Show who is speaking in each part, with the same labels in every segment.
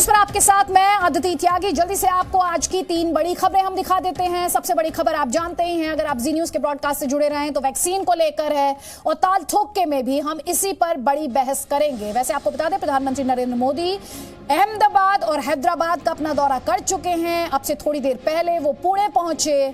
Speaker 1: News पर आपके साथ मैं अदिति त्यागी। जल्दी से आपको आज की 3 बड़ी खबरें हम दिखा देते हैं। सबसे बड़ी खबर आप जानते ही हैं, अगर आप जी न्यूज के ब्रॉडकास्ट से जुड़े रहे हैं तो वैक्सीन को लेकर है और ताल ठोके में भी हम इसी पर बड़ी बहस करेंगे। वैसे आपको बता दें, प्रधानमंत्री नरेंद्र मोदी अहमदाबाद और हैदराबाद का अपना दौरा कर चुके हैं। अब से थोड़ी देर पहले वो पुणे पहुंचे।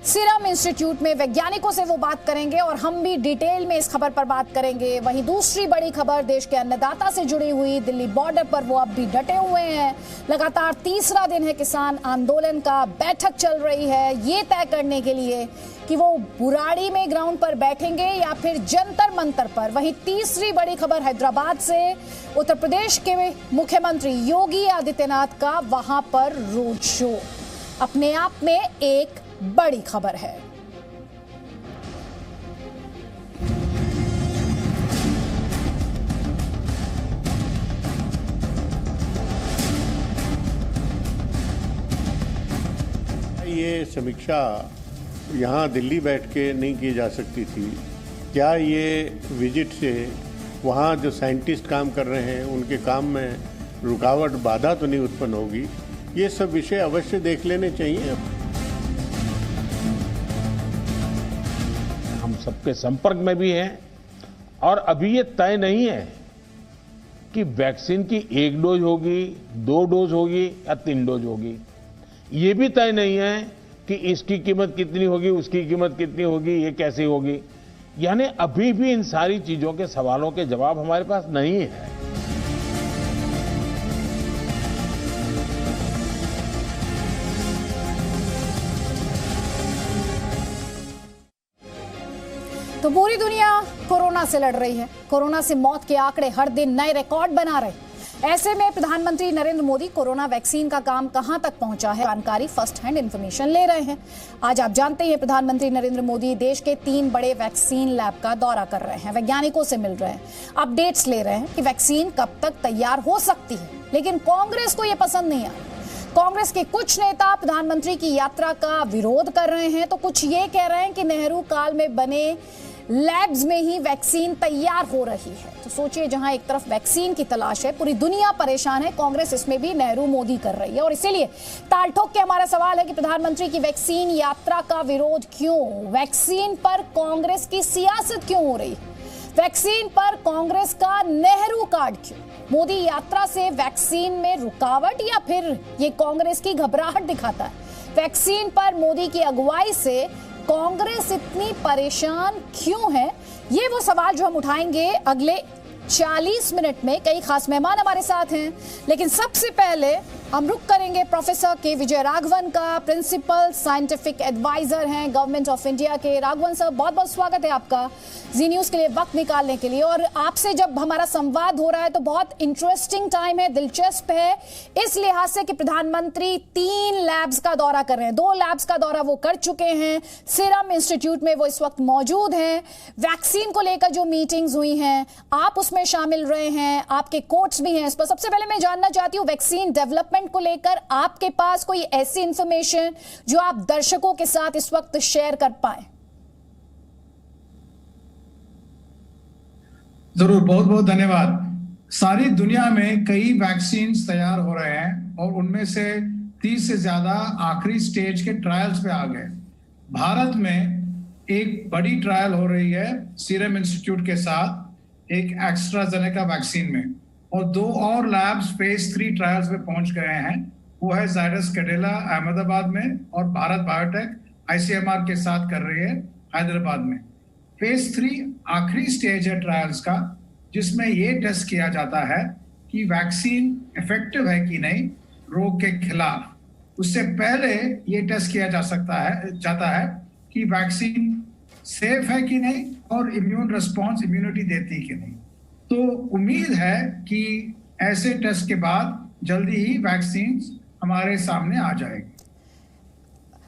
Speaker 1: सीरम इंस्टीट्यूट में वैज्ञानिकों से वो बात करेंगे और हम भी डिटेल में इस खबर पर बात करेंगे। वहीं दूसरी बड़ी खबर देश के अन्नदाता से जुड़ी हुई, दिल्ली बॉर्डर पर वो अब भी डटे हुए हैं। लगातार तीसरा दिन है किसान आंदोलन का। बैठक चल रही है ये तय करने के लिए कि वो बुराड़ी में ग्राउंड पर बैठेंगे या फिर जंतर मंतर पर। वहीं तीसरी बड़ी खबर हैदराबाद से, उत्तर प्रदेश के मुख्यमंत्री योगी आदित्यनाथ का वहां पर रोड शो अपने आप में एक बड़ी खबर है।
Speaker 2: ये समीक्षा यहाँ दिल्ली बैठ के नहीं की जा सकती थी क्या? ये विजिट से वहाँ जो साइंटिस्ट काम कर रहे हैं उनके काम में रुकावट, बाधा तो नहीं उत्पन्न होगी? ये सब विषय अवश्य देख लेने चाहिए।
Speaker 3: हम सबके संपर्क में भी हैं और अभी ये तय नहीं है कि वैक्सीन की 1 डोज होगी, 2 डोज होगी या 3 डोज होगी। ये भी तय नहीं है कि इसकी कीमत कितनी होगी, उसकी कीमत कितनी होगी, ये कैसी होगी। यानी अभी भी इन सारी चीजों के सवालों के जवाब हमारे पास नहीं है।
Speaker 1: तो पूरी दुनिया कोरोना से लड़ रही है। कोरोना से मौत के आंकड़े हर दिन नए रिकॉर्ड बना रहे। ऐसे में प्रधानमंत्री नरेंद्र मोदी कोरोना वैक्सीन का काम कहां तक पहुंचा है, जानकारी फर्स्ट हैंड इंफॉर्मेशन ले रहे हैं। आज आप जानते हैं प्रधानमंत्री नरेंद्र मोदी देश के 3 बड़े वैक्सीन लैब का दौरा कर रहे हैं, वैज्ञानिकों से मिल रहे हैं, अपडेट्स ले रहे हैं कि वैक्सीन कब तक तैयार हो सकती है। लेकिन कांग्रेस को यह पसंद नहीं आया। कांग्रेस के कुछ नेता प्रधानमंत्री की यात्रा का विरोध कर रहे हैं, तो कुछ ये कह रहे हैं कि नेहरू काल में बने लैब्स में ही वैक्सीन तैयार हो रही है। तो सोचिए, जहां एक तरफ वैक्सीन की तलाश है, पूरी दुनिया परेशान है, कांग्रेस इसमें भी नेहरू मोदी कर रही है। और इसीलिए ताल ठोक के हमारा सवाल है कि प्रधानमंत्री की वैक्सीन यात्रा का विरोध क्यों? वैक्सीन पर कांग्रेस की सियासत क्यों हो रही है? वैक्सीन पर कांग्रेस का नेहरू कार्ड क्यों? मोदी यात्रा से वैक्सीन में रुकावट या फिर ये कांग्रेस की घबराहट दिखाता है? वैक्सीन पर मोदी की अगुवाई से कांग्रेस इतनी परेशान क्यों है? ये वो सवाल जो हम उठाएंगे अगले 40 मिनट में। कई खास मेहमान हमारे साथ हैं, लेकिन सबसे पहले हम रुक करेंगे प्रोफेसर के विजय राघवन का। प्रिंसिपल साइंटिफिक एडवाइजर हैं गवर्नमेंट ऑफ इंडिया के। राघवन सर, बहुत बहुत स्वागत है आपका जी न्यूज के लिए वक्त निकालने के लिए। और आपसे जब हमारा संवाद हो रहा है तो बहुत इंटरेस्टिंग टाइम है, दिलचस्प है इस लिहाज से कि प्रधानमंत्री 3 लैब्स का दौरा कर रहे हैं। 2 लैब्स का दौरा वो कर चुके हैं। सीरम इंस्टीट्यूट में वो इस वक्त मौजूद हैं। वैक्सीन को लेकर जो मीटिंग्स हुई हैं आप उसमें शामिल रहे हैं, आपके कोट्स भी हैं इस पर। सबसे पहले मैं जानना चाहती हूँ, वैक्सीन डेवलपमेंट को लेकर आपके पास कोई ऐसी इंफॉर्मेशन जो आप दर्शकों के साथ इस वक्त शेयर कर पाए?
Speaker 4: जरूर, बहुत बहुत धन्यवाद। सारी दुनिया में कई वैक्सीन तैयार हो रहे हैं और उनमें से 30 से ज्यादा आखिरी स्टेज के ट्रायल्स पे आ गए। भारत में एक बड़ी ट्रायल हो रही है सीरम इंस्टीट्यूट के साथ, एक एस्ट्राजेनेका वैक्सीन में, और 2 और लैब्स फेज 3 ट्रायल्स में पहुंच गए हैं। वो है जायडस कैडिला अहमदाबाद में और भारत बायोटेक ICMR के साथ कर रही है हैदराबाद में। फेज 3 आखिरी स्टेज है ट्रायल्स का, जिसमें ये टेस्ट किया जाता है कि वैक्सीन इफेक्टिव है कि नहीं रोग के खिलाफ। उससे पहले ये टेस्ट किया जाता है कि वैक्सीन सेफ है कि नहीं और इम्यून रिस्पॉन्स, इम्यूनिटी देती है कि नहीं। तो उम्मीद है कि ऐसे टेस्ट के बाद जल्दी ही वैक्सीन हमारे सामने आ जाएगी।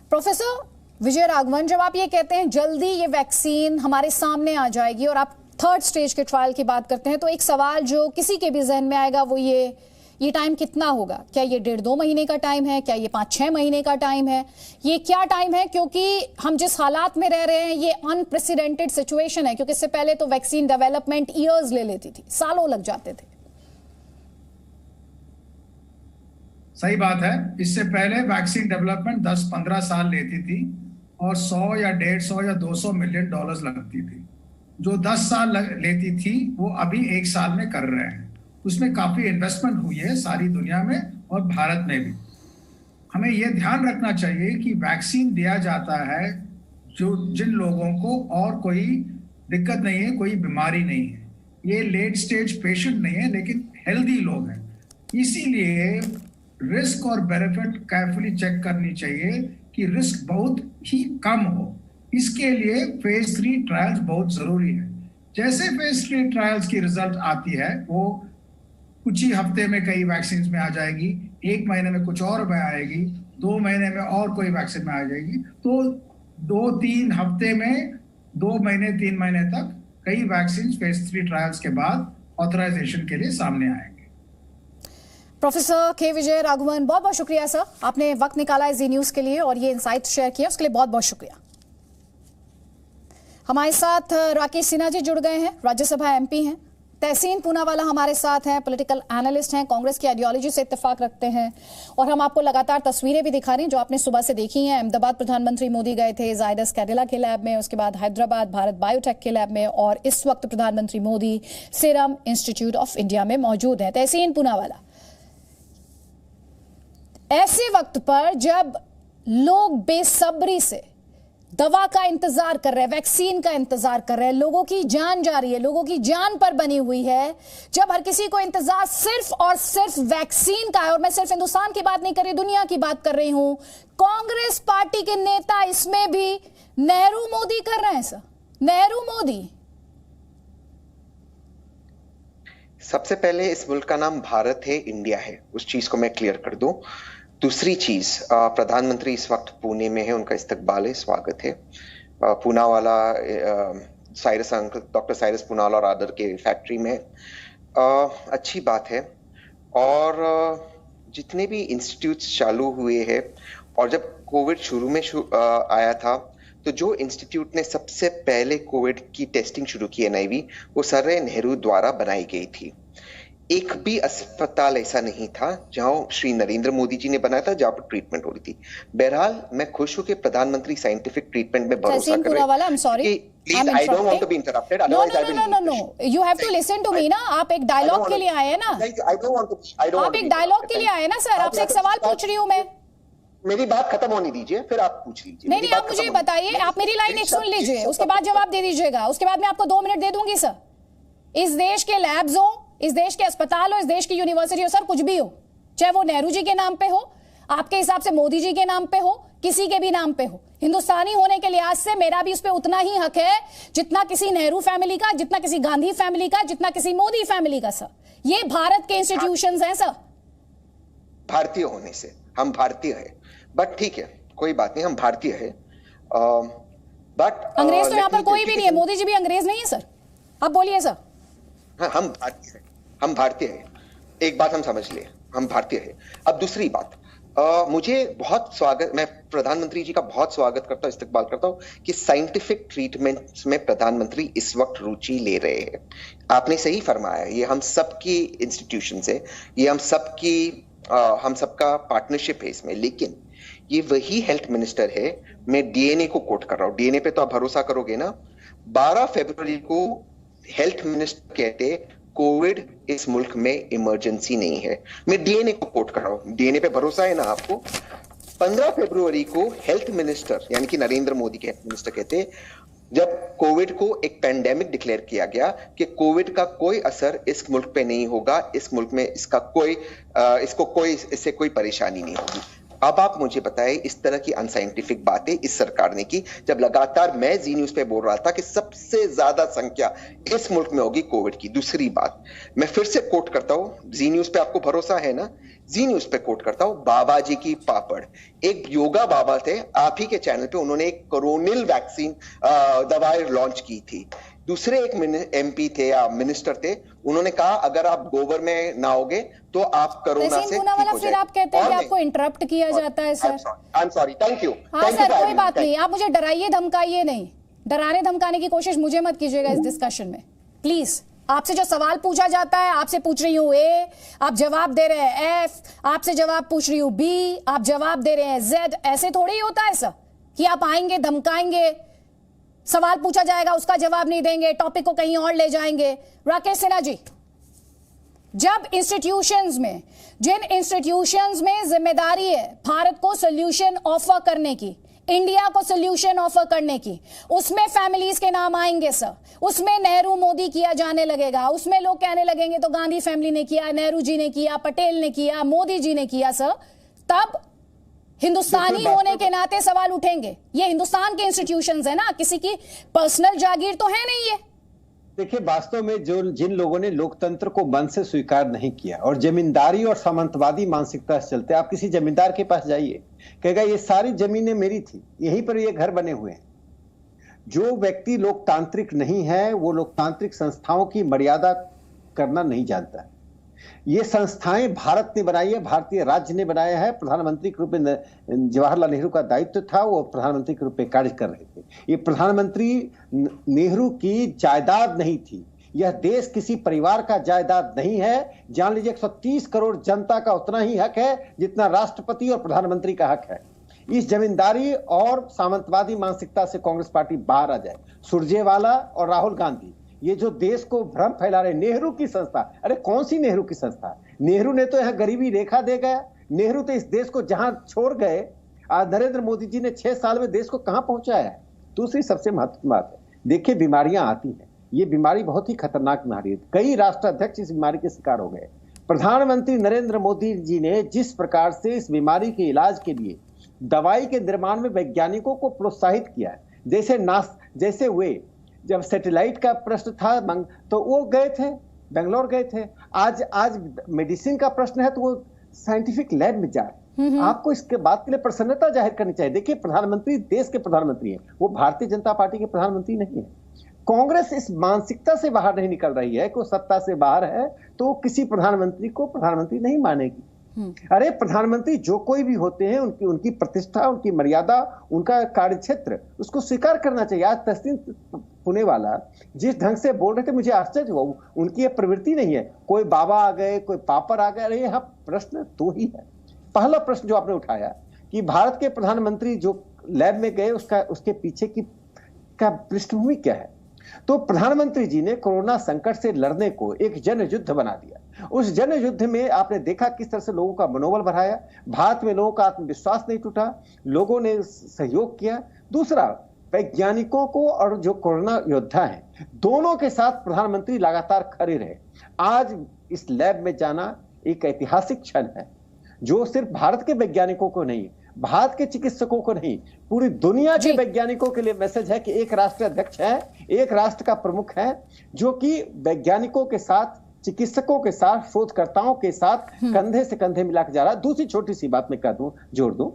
Speaker 1: प्रोफेसर विजय राघवन, जब आप ये कहते हैं जल्दी ये वैक्सीन हमारे सामने आ जाएगी और आप 3rd स्टेज के ट्रायल की बात करते हैं, तो एक सवाल जो किसी के भी जहन में आएगा वो ये टाइम कितना होगा? क्या ये 1.5-2 महीने का टाइम है? क्या ये 5-6 महीने का टाइम है? ये क्या टाइम है? क्योंकि हम जिस हालात में रह रहे हैं ये अनप्रेसिडेंटेड सिचुएशन है, क्योंकि इससे पहले तो वैक्सीन डेवलपमेंट ईयर्स ले लेती थी, सालों लग जाते थे।
Speaker 4: सही बात है। इससे पहले वैक्सीन डेवलपमेंट 10-15 साल लेती थी और 100 या 150 या 200 मिलियन डॉलर्स लगती थी। जो 10 साल लेती थी वो अभी 1 साल में कर रहे हैं। उसमें काफी इन्वेस्टमेंट हुई है सारी दुनिया में और भारत में भी। हमें यह ध्यान रखना चाहिए कि वैक्सीन दिया जाता है जो जिन लोगों को और कोई दिक्कत नहीं है, कोई बीमारी नहीं है, ये लेट स्टेज पेशेंट नहीं है लेकिन हेल्दी लोग हैं। इसीलिए रिस्क और बेनिफिट केयरफुली चेक करनी चाहिए कि रिस्क बहुत ही कम हो। इसके लिए फेज 3 ट्रायल्स बहुत जरूरी है। जैसे फेज 3 ट्रायल्स की रिजल्ट आती है वो कुछ ही हफ्ते में कई वैक्सीन में आ जाएगी, 1 महीने में कुछ और में आएगी, 2 महीने में और कोई वैक्सीन में आ जाएगी। तो 2-3 हफ्ते में 2 महीने 3 महीने तक कई वैक्सीन फेज 3 ट्रायल्स के बाद ऑथराइजेशन के लिए सामने आएंगे।
Speaker 1: प्रोफेसर के विजय राघवन, बहुत बहुत शुक्रिया सर, आपने वक्त निकाला है जी न्यूज के लिए और ये इनसाइट शेयर किया, उसके लिए बहुत बहुत शुक्रिया। हमारे साथ राकेश सिन्हा जी जुड़ गए हैं, राज्यसभा एमपी हैं। तहसीन पूनावाला हमारे साथ हैं, पॉलिटिकल एनालिस्ट हैं, कांग्रेस की आइडियोलॉजी से इत्तेफाक रखते हैं और हम आपको लगातार तस्वीरें भी दिखा रहे हैं जो आपने सुबह से देखी हैं। अहमदाबाद प्रधानमंत्री मोदी गए थे जायडस कैडिला के लैब में, उसके बाद हैदराबाद भारत बायोटेक के लैब में और इस वक्त प्रधानमंत्री Modi serum institute of India में मौजूद हैं। तहसीन पूनावाला, ऐसे वक्त पर जब लोग बेसब्री से दवा का इंतजार कर रहे हैं, वैक्सीन का इंतजार कर रहे हैं, लोगों की जान जा रही है, लोगों की जान पर बनी हुई है, जब हर किसी को इंतजार सिर्फ और सिर्फ वैक्सीन का है, और मैं सिर्फ हिंदुस्तान की बात नहीं कर रही, दुनिया की बात कर रही हूं, कांग्रेस पार्टी के नेता इसमें भी नेहरू मोदी कर रहे हैं सर, नेहरू मोदी।
Speaker 5: सबसे पहले इस मुल्क का नाम भारत है, इंडिया है, उस चीज को मैं क्लियर कर दूं। दूसरी चीज, प्रधानमंत्री इस वक्त पुणे में है, उनका इस्तकबाल है, स्वागत है। Poonawalla Cyrus uncle, doctor Cyrus Poonawalla और आदर के फैक्ट्री में अच्छी बात है। और जितने भी इंस्टीट्यूट्स चालू हुए हैं, और जब कोविड शुरू में आया था तो जो इंस्टीट्यूट ने सबसे पहले कोविड की टेस्टिंग शुरू की एनआईवी, वो सर नेहरू द्वारा बनाई गई थी। एक भी अस्पताल ऐसा नहीं था जहां श्री नरेंद्र मोदी जी ने बनाया था जहां पर ट्रीटमेंट हो रही थी। बहरहाल मैं खुश हूं कि प्रधानमंत्री साइंटिफिक ट्रीटमेंट में भरोसा कर रहे हैं। I don't want to be interrupted. Otherwise, I will.
Speaker 1: No. You have to listen to me ना। आप एक डायलॉग के लिए आए हैं ना। आप एक डायलॉग के लिए आए हैं ना सर। आपसे एक सवाल पूछ रही हूँ मैं।
Speaker 5: मेरी बात खत्म होने दीजिए, फिर आप पूछ लीजिए।
Speaker 1: नहीं, आप मुझे बताइए, आप मेरी लाइन एक सुन लीजिए, उसके बाद जवाब दे दीजिएगा। उसके बाद मैं आपको 2 मिनट दे दूंगी सर। इस देश के लैब्स हो, इस देश के अस्पताल हो, इस देश की यूनिवर्सिटी हो सर, कुछ भी हो, चाहे वो नेहरू जी के नाम पे हो, आपके हिसाब से मोदी जी के नाम पे हो, किसी के भी नाम पे हो, हिंदुस्तानी होने के लिहाज से मेरा भी उस पर उतना ही हक है जितना किसी नेहरू फैमिली का, जितना किसी गांधी फैमिली का, जितना किसी मोदी फैमिली का सर। ये भारत के इंस्टीट्यूशंस हैं सर।
Speaker 5: भारतीय होने से हम भारतीय है, बट ठीक है, कोई बात नहीं, हम भारतीय है। बट
Speaker 1: अंग्रेज तो यहाँ पर कोई भी नहीं है, मोदी जी भी अंग्रेज नहीं है सर। आप बोलिए सर।
Speaker 5: हाँ, हम भारतीय है, हम भारतीय है। एक बात हम समझ लिए, हम भारतीय है। अब दूसरी बात, मुझे बहुत स्वागत, मैं प्रधानमंत्री जी का बहुत स्वागत करता हूँ, इस्तकबाल करता हूँ कि साइंटिफिक ट्रीटमेंट्स में प्रधानमंत्री इस वक्त रुचि ले रहे हैं। आपने सही फरमाया, ये हम सबकी इंस्टीट्यूशन है, ये हम सबका पार्टनरशिप है इसमें। लेकिन ये वही हेल्थ मिनिस्टर है, मैं डीएनए को कोट कर रहा हूँ, डीएनए पे तो आप भरोसा करोगे ना। 12 फरवरी को हेल्थ मिनिस्टर कहते कोविड इस मुल्क में इमरजेंसी नहीं है। मैं डीएनए को कोट कर रहा हूं, डीएनए पे भरोसा है ना आपको। 15 फरवरी को हेल्थ मिनिस्टर यानी कि नरेंद्र मोदी के हेल्थ मिनिस्टर कहते, जब कोविड को एक पैंडेमिक डिक्लेयर किया गया कि कोविड का कोई असर इस मुल्क पे नहीं होगा, इस मुल्क में इससे कोई परेशानी नहीं होगी। अब आप मुझे बताएं, इस तरह की अनसाइंटिफिक बातें इस सरकार ने की, जब लगातार मैं जी न्यूज पे बोल रहा था कि सबसे ज्यादा संख्या इस मुल्क में होगी कोविड की। दूसरी बात, मैं फिर से कोट करता हूं, जी न्यूज पे आपको भरोसा है ना, जी न्यूज पे कोट करता हूं, बाबा जी की पापड़, एक योगा बाबा थे आप ही के चैनल पे, उन्होंने एक कोरोनिल वैक्सीन दवाई लॉन्च की थी। दूसरे एक एमपी थे या मिनिस्टर थे, उन्होंने कहा अगर आप गोबर में नहाओगे तो आप कोरोना से ठीक हो
Speaker 1: फिर आप कहते हैं कि आपको इंटरप्ट किया जाता है sir.
Speaker 5: I am sorry, thank you.
Speaker 1: हाँ सर, कोई बात नहीं, आप मुझे डराइए धमकाइए नहीं, डराने धमकाने की कोशिश मुझे मत कीजिएगा इस डिस्कशन में, प्लीज। आपसे जो सवाल पूछा जाता है, आपसे पूछ रही हूं ए, आप जवाब दे रहे हैं एफ, आपसे जवाब पूछ रही हूं बी, आप जवाब दे रहे हैं जेड। ऐसे थोड़ी होता है सर कि आप आएंगे, धमकाएंगे, सवाल पूछा जाएगा उसका जवाब नहीं देंगे, टॉपिक को कहीं और ले जाएंगे। राकेश सिन्हा जी, जब इंस्टीट्यूशंस में, जिन इंस्टीट्यूशंस में जिम्मेदारी है भारत को सोल्यूशन ऑफर करने की, इंडिया को सोल्यूशन ऑफर करने की, उसमें फैमिलीज के नाम आएंगे सर, उसमें नेहरू मोदी किया जाने लगेगा, उसमें लोग कहने लगेंगे तो गांधी फैमिली ने किया, नेहरू जी ने किया, पटेल ने किया, मोदी जी ने किया सर, तब हिंदुस्तानी होने के नाते सवाल उठेंगे। ये हिंदुस्तान के इंस्टीट्यूशंस है ना, किसी की पर्सनल जागीर तो है नहीं। ये
Speaker 6: देखिए, वास्तव में जिन लोगों ने लोकतंत्र को मन से स्वीकार नहीं किया और जमींदारी और सामंतवादी मानसिकता से चलते, आप किसी जमींदार के पास जाइए, कहेगा ये सारी जमीनें मेरी थी, यहीं पर ये घर बने हुए हैं। जो व्यक्ति लोकतांत्रिक नहीं है वो लोकतांत्रिक संस्थाओं की मर्यादा करना नहीं जानता। ये संस्थाएं भारत ने बनाई है, भारतीय राज्य ने बनाया है। प्रधानमंत्री के रूप में जवाहरलाल नेहरू का दायित्व था, वो प्रधानमंत्री के रूप में कार्य कर रहे थे। ये प्रधानमंत्री नेहरू की जायदाद नहीं थी, यह देश किसी परिवार का जायदाद नहीं है। जान लीजिए 130 करोड़ जनता का उतना ही हक है जितना राष्ट्रपति और प्रधानमंत्री का हक है। इस जमींदारी और सामंतवादी मानसिकता से कांग्रेस पार्टी बाहर आ जाए। सुरजेवाला और राहुल गांधी ये जो देश को भ्रम फैला रहे, नेहरू की संस्था, अरे कौन सी नेहरू की संस्था? नेहरू ने तो यहाँ गरीबी रेखा दे गया। नेहरू तो इस देश को जहां छोड़ गए, आज नरेंद्र मोदी जी ने 6 साल में देश को कहां पहुंचाया है। दूसरी सबसे महत्वपूर्ण बात है, देखिए बीमारियां आती हैं, ये बीमारी बहुत ही खतरनाक बीमारी है। कई राष्ट्राध्यक्ष इस बीमारी के शिकार हो गए। प्रधानमंत्री नरेंद्र मोदी जी ने जिस प्रकार से इस बीमारी के इलाज के लिए दवाई के निर्माण में वैज्ञानिकों को प्रोत्साहित किया, जैसे वे जब सैटेलाइट का प्रश्न था तो वो गए थे, बेंगलोर गए थे। आज मेडिसिन का प्रश्न है तो वो साइंटिफिक लैब में जाए। आपको इसके बात के लिए प्रसन्नता जाहिर करनी चाहिए। देखिए, प्रधानमंत्री देश के प्रधानमंत्री हैं, वो भारतीय जनता पार्टी के प्रधानमंत्री नहीं है। कांग्रेस इस मानसिकता से बाहर नहीं निकल रही है कि वो सत्ता से बाहर है तो वो किसी प्रधानमंत्री को प्रधानमंत्री नहीं मानेगी। अरे प्रधानमंत्री जो कोई भी होते हैं, उनकी प्रतिष्ठा, उनकी मर्यादा, उनका कार्यक्षेत्र, उसको स्वीकार करना चाहिए। आज तस्लीम पुनेवाला जिस ढंग से बोल रहे थे, मुझे आश्चर्य हुआ। उनकी ये प्रवृत्ति नहीं है कोई बाबा आ गए, कोई पापड़ आ गए। अरे यहाँ प्रश्न तो ही है। पहला प्रश्न जो आपने उठाया कि भारत के प्रधानमंत्री जो लैब में गए उसके पीछे का पृष्ठभूमि क्या है, तो प्रधानमंत्री जी ने कोरोना संकट से लड़ने को एक जन युद्ध बना दिया। उस जन युद्ध में आपने देखा किस तरह से लोगों का मनोबल बढ़ाया, भारत में लोगों का आत्मविश्वास नहीं टूटा, लोगों ने सहयोग किया। दूसरा, वैज्ञानिकों को और जो कोरोना योद्धा हैं दोनों के साथ प्रधानमंत्री लगातार खड़े रहे। आज इस लैब में जाना एक ऐतिहासिक क्षण है, जो सिर्फ भारत के वैज्ञानिकों को नहीं, भारत के चिकित्सकों को नहीं, पूरी दुनिया के वैज्ञानिकों के लिए मैसेज है कि एक राष्ट्र अध्यक्ष है, एक राष्ट्र का प्रमुख है, जो कि वैज्ञानिकों के साथ, चिकित्सकों के साथ, शोधकर्ताओं के साथ कंधे से कंधे मिलाकर जा रहा है। दूसरी छोटी सी बात मैं कह दूं, जोड़ दूं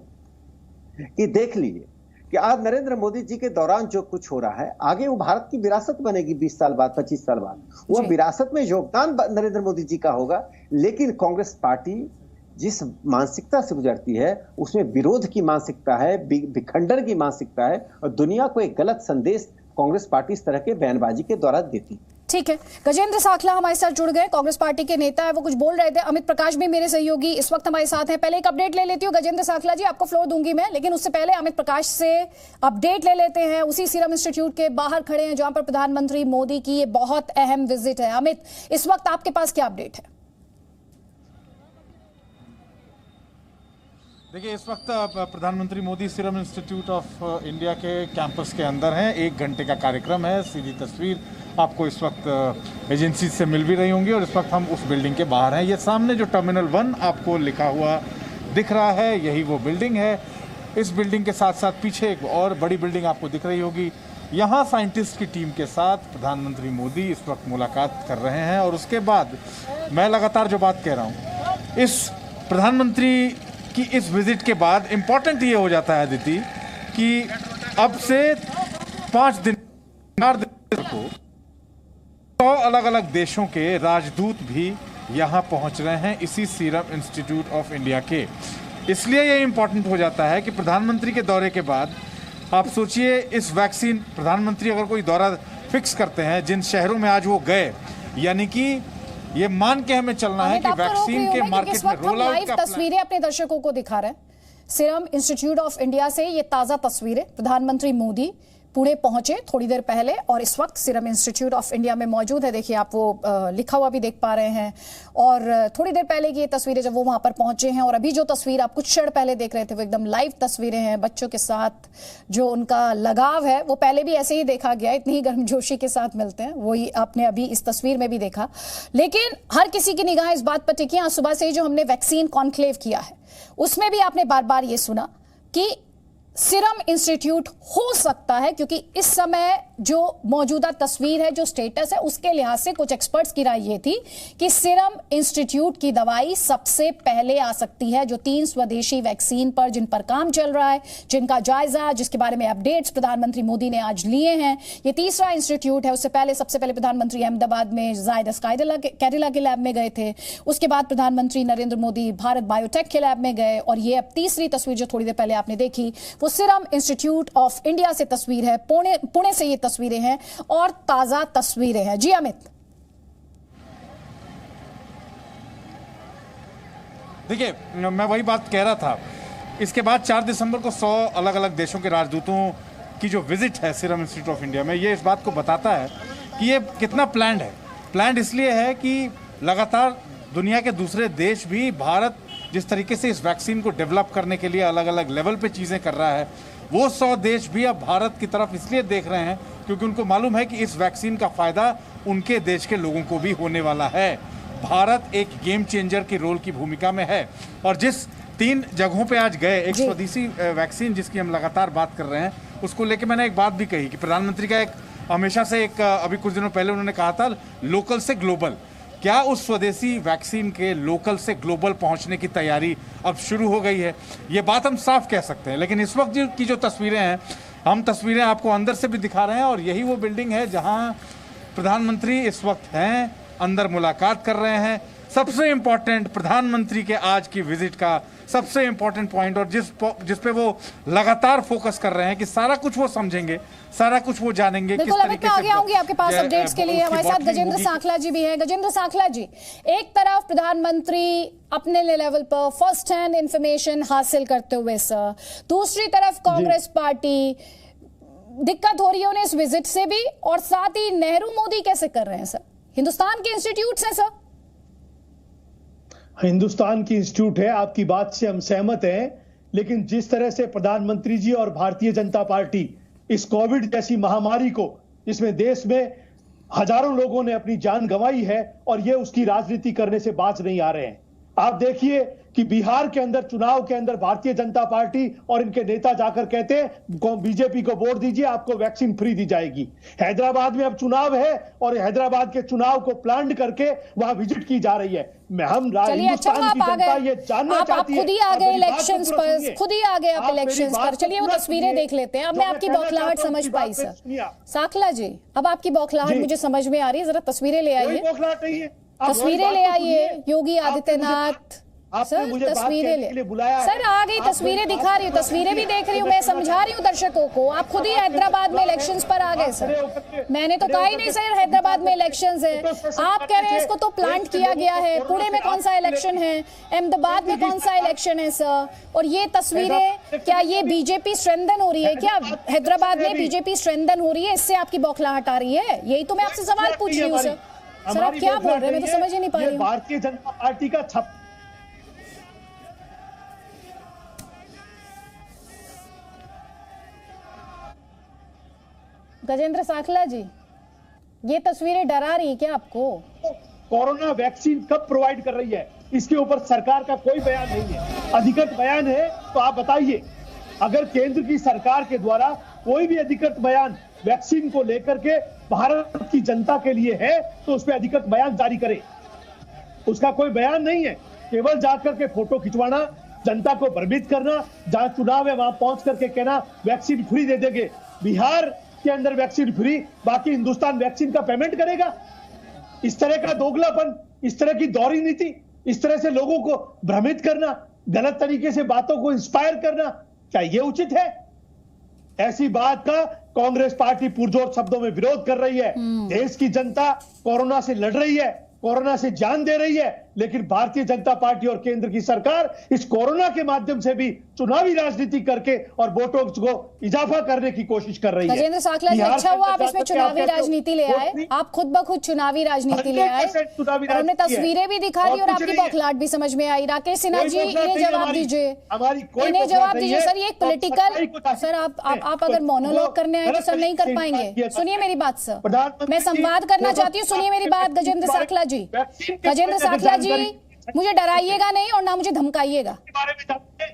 Speaker 6: कि देख लीजिए कि आज नरेंद्र मोदी जी के दौरान जो कुछ हो रहा है, आगे वो भारत की विरासत बनेगी 20 साल बाद, 25 साल बाद। वो विरासत में योगदान नरेंद्र मोदी जी का होगा। लेकिन कांग्रेस पार्टी जिस मानसिकता से गुजरती है उसमें विरोध की मानसिकता है, विखंडन की मानसिकता है, और दुनिया को एक गलत संदेश कांग्रेस पार्टी इस तरह के बयानबाजी के द्वारा देती है।
Speaker 1: ठीक है, गजेंद्र साखला हमारे साथ जुड़ गए, कांग्रेस पार्टी के नेता है, वो कुछ बोल रहे थे। अमित प्रकाश भी मेरे सहयोगी इस वक्त हमारे साथ हैं। पहले एक अपडेट ले लेती हूँ गजेंद्र साखला जी, आपको फ्लोर दूंगी मैं, लेकिन उससे पहले अमित प्रकाश से अपडेट ले लेते हैं। उसी सीरम इंस्टीट्यूट के बाहर खड़े हैं जहां पर प्रधानमंत्री मोदी की ये बहुत अहम विजिट है। अमित, इस वक्त आपके पास क्या अपडेट है?
Speaker 7: देखिए, इस वक्त प्रधानमंत्री Modi serum institute of India के कैंपस के अंदर हैं। 1 घंटे का कार्यक्रम है। सीधी तस्वीर आपको इस वक्त एजेंसी से मिल भी रही होंगी, और इस वक्त हम उस बिल्डिंग के बाहर हैं। ये सामने जो टर्मिनल 1 आपको लिखा हुआ दिख रहा है, यही वो बिल्डिंग है। इस बिल्डिंग के साथ साथ पीछे एक और बड़ी बिल्डिंग आपको दिख रही होगी। यहाँ साइंटिस्ट की टीम के साथ प्रधानमंत्री मोदी इस वक्त मुलाकात कर रहे हैं। और उसके बाद मैं लगातार जो बात कह रहा हूँ, इस प्रधानमंत्री कि इस विजिट के बाद इंपॉर्टेंट ये हो जाता है अदिति कि अब से 4 दिन को 100 अलग अलग देशों के राजदूत भी यहाँ पहुँच रहे हैं इसी सीरम इंस्टीट्यूट ऑफ इंडिया के। इसलिए ये इंपॉर्टेंट हो जाता है कि प्रधानमंत्री के दौरे के बाद आप सोचिए, इस वैक्सीन, प्रधानमंत्री अगर कोई दौरा फिक्स करते हैं, जिन शहरों में आज वो गए, यानी कि ये मान के हमें चलना है कि वैक्सीन के मार्केट में रोल आउट का
Speaker 1: तस्वीरें अपने दर्शकों को दिखा रहे हैं सीरम इंस्टीट्यूट ऑफ इंडिया से। ये ताजा तस्वीरें, प्रधानमंत्री मोदी पुणे पहुंचे थोड़ी देर पहले और इस वक्त सीरम इंस्टीट्यूट ऑफ इंडिया में मौजूद है। देखिए आप वो लिखा हुआ भी देख पा रहे हैं और थोड़ी देर पहले की ये तस्वीरें जब वो वहां पर पहुंचे हैं। और अभी जो तस्वीर आप कुछ क्षण पहले देख रहे थे वो एकदम लाइव तस्वीरें हैं। बच्चों के साथ जो उनका लगाव है वो पहले भी ऐसे ही देखा गया, इतनी ही गर्मजोशी के साथ मिलते हैं, वही आपने अभी इस तस्वीर में भी देखा। लेकिन हर किसी की निगाह इस बात पर टिकी है, सुबह से ही जो हमने वैक्सीन कॉन्क्लेव किया है उसमें भी आपने बार बार ये सुना कि सीरम इंस्टीट्यूट हो सकता है, क्योंकि इस समय जो मौजूदा तस्वीर है, जो स्टेटस है, उसके लिहाज से कुछ एक्सपर्ट्स की राय ये थी कि सीरम इंस्टीट्यूट की दवाई सबसे पहले आ सकती है। जो 3 स्वदेशी वैक्सीन पर जिन पर काम चल रहा है, जिनका जायजा, जिसके बारे में अपडेट्स प्रधानमंत्री मोदी ने आज लिए हैं, ये तीसरा इंस्टीट्यूट है। उससे पहले सबसे पहले प्रधानमंत्री अहमदाबाद में जायडस कैडिला के लैब में गए थे। उसके बाद प्रधानमंत्री नरेंद्र मोदी भारत बायोटेक के लैब में गए और ये अब तीसरी तस्वीर जो थोड़ी देर पहले आपने देखी वो सीरम इंस्टीट्यूट ऑफ इंडिया से तस्वीर है। पुणे से ये तस्वीरें हैं और ताजा तस्वीरें हैं। जी अमित।
Speaker 7: देखिए, मैं वही बात कह रहा था, इसके बाद 4 दिसंबर को 100 अलग अलग देशों के राजदूतों की जो विजिट है सीरम इंस्टीट्यूट ऑफ इंडिया में, ये इस बात को बताता है कि ये कितना प्लान्ड है। प्लान्ड इसलिए है कि लगातार दुनिया के दूसरे देश भी भारत जिस तरीके से इस वैक्सीन को डेवलप करने के लिए अलग अलग लेवल पे चीज़ें कर रहा है, वो 100 देश भी अब भारत की तरफ इसलिए देख रहे हैं क्योंकि उनको मालूम है कि इस वैक्सीन का फ़ायदा उनके देश के लोगों को भी होने वाला है। भारत एक गेम चेंजर की रोल की भूमिका में है और जिस 3 जगहों पे आज गए, एक स्वदेशी वैक्सीन जिसकी हम लगातार बात कर रहे हैं, उसको लेके मैंने एक बात भी कही कि प्रधानमंत्री का एक हमेशा से एक अभी कुछ दिनों पहले उन्होंने कहा था लोकल से ग्लोबल। क्या उस स्वदेशी वैक्सीन के लोकल से ग्लोबल पहुंचने की तैयारी अब शुरू हो गई है? ये बात हम साफ कह सकते हैं। लेकिन इस वक्त की जो तस्वीरें हैं, हम तस्वीरें आपको अंदर से भी दिखा रहे हैं और यही वो बिल्डिंग है जहां प्रधानमंत्री इस वक्त हैं, अंदर मुलाकात कर रहे हैं। सबसे इम्पोर्टेंट प्रधानमंत्री के आज की विजिट का सबसे इम्पोर्टेंट पॉइंट और जिस पे वो लगातार फोकस कर रहे हैं कि सारा कुछ वो समझेंगे, सारा कुछ वो जानेंगे।
Speaker 1: बिल्कुल, अमित मैं आगे आऊंगी आपके पास अपडेट्स के लिए। हमारे साथ गजेंद्र सांखला जी भी हैं। गजेंद्र सांखला जी, एक तरफ प्रधानमंत्री अपने लेवल पर फर्स्ट हैंड इंफॉर्मेशन हासिल करते हुए सर, दूसरी तरफ कांग्रेस पार्टी, दिक्कत हो रही है उन्हें इस विजिट से भी और साथ ही नेहरू मोदी कैसे कर रहे हैं सर? हिंदुस्तान के इंस्टीट्यूट हैं सर,
Speaker 8: हिंदुस्तान की इंस्टीट्यूट है, आपकी बात से हम सहमत हैं। लेकिन जिस तरह से प्रधानमंत्री जी और भारतीय जनता पार्टी इस कोविड जैसी महामारी को, जिसमें देश में हजारों लोगों ने अपनी जान गंवाई है और ये उसकी राजनीति करने से बाज नहीं आ रहे हैं। आप देखिए कि बिहार के अंदर चुनाव के अंदर भारतीय जनता पार्टी और इनके नेता जाकर कहते हैं बीजेपी को वोट दीजिए, आपको वैक्सीन फ्री दी जाएगी। हैदराबाद में अब चुनाव है और हैदराबाद के चुनाव को प्लान करके वहां विजिट की जा रही है। हम हिंदुस्तान की जनता ये जानना चाहती है।
Speaker 1: खुद ही आ गए इलेक्शंस पर, खुद ही आ गए आप इलेक्शंस पर। चलिए वो तस्वीरें देख लेते हैं। अब मैं आपकी बौखलाहट समझ पाई सर। सांखला जी, अब आपकी बौखलाहट मुझे समझ में आ रही है, जरा तस्वीरें ले आइए। तस्वीरें ले आइए योगी आदित्यनाथ सर, तस्वीरें ले बुलाया सर, आ गई तस्वीरें दिखा रही हूँ, तस्वीरें भी देख रही हूँ, मैं समझा रही हूँ दर्शकों को। आप खुद ही हैदराबाद में इलेक्शंस पर आ गए सर। मैंने तो कहा ही नहीं सर हैदराबाद में इलेक्शंस है, आप कह रहे हैं इसको तो प्लांट किया गया है। पुणे में कौन सा इलेक्शन है, अहमदाबाद में कौन सा इलेक्शन है सर? और ये तस्वीरें, क्या ये बीजेपी स्ट्रेंथन हो रही है? क्या हैदराबाद में बीजेपी स्ट्रेंथन हो रही है, इससे आपकी बौखलाहट आ रही है? यही तो मैं आपसे सवाल पूछ रही हूँ सर। सर आप क्या बोल रहे हैं, मैं तो समझ ही नहीं पा रही हूँ।
Speaker 8: भारतीय जनता पार्टी का
Speaker 1: गजेंद्र सांखला जी, ये तस्वीरें डरा रही है क्या आपको?
Speaker 8: कोरोना वैक्सीन कब प्रोवाइड कर रही है, इसके ऊपर सरकार का कोई बयान नहीं है। अधिकृत बयान है तो आप बताइए। अगर केंद्र की सरकार के द्वारा कोई भी अधिकृत बयान वैक्सीन को लेकर के भारत की जनता के लिए है तो उस पर अधिकृत बयान जारी करे। उसका कोई बयान नहीं है, केवल जाकर के फोटो खिंचवाना, जनता को भ्रमित करना, जहां चुनाव है वहां पहुंच करके कहना वैक्सीन फ्री दे देंगे। बिहार के अंदर वैक्सीन फ्री, बाकी हिंदुस्तान वैक्सीन का पेमेंट करेगा। इस तरह का दोगलापन, इस तरह की दोहरी नीति, इस तरह से लोगों को भ्रमित करना, गलत तरीके से बातों को इंस्पायर करना, क्या यह उचित है? ऐसी बात का कांग्रेस पार्टी पुरजोर शब्दों में विरोध कर रही है। देश की जनता कोरोना से लड़ रही है, कोरोना से जान दे रही है, लेकिन भारतीय जनता पार्टी और केंद्र की सरकार इस कोरोना के माध्यम से भी चुनावी राजनीति करके और वोटों को इजाफा करने की कोशिश कर रही है।
Speaker 1: गजेंद्र साकला जी, अच्छा हुआ आप इसमें चुनावी राजनीति ले आए, आप खुद ब खुद चुनावी राजनीति ले आए, उन्होंने तस्वीरें भी दिखा दी और आपकी बौखलाहट भी समझ में आई। राकेश सिन्हा जी, इन्हें जवाब दीजिए, इन्हें जवाब दीजिए सर। ये एक पॉलिटिकल, सर आप अगर मोनोलॉग करने आए तो सर नहीं कर पाएंगे। सुनिए मेरी बात सर, मैं संवाद करना चाहती हूँ, सुनिए मेरी बात गजेंद्र साकला जी। गजेंद्र साकला जी, मुझे डराइएगा नहीं और ना मुझे धमकाइएगा,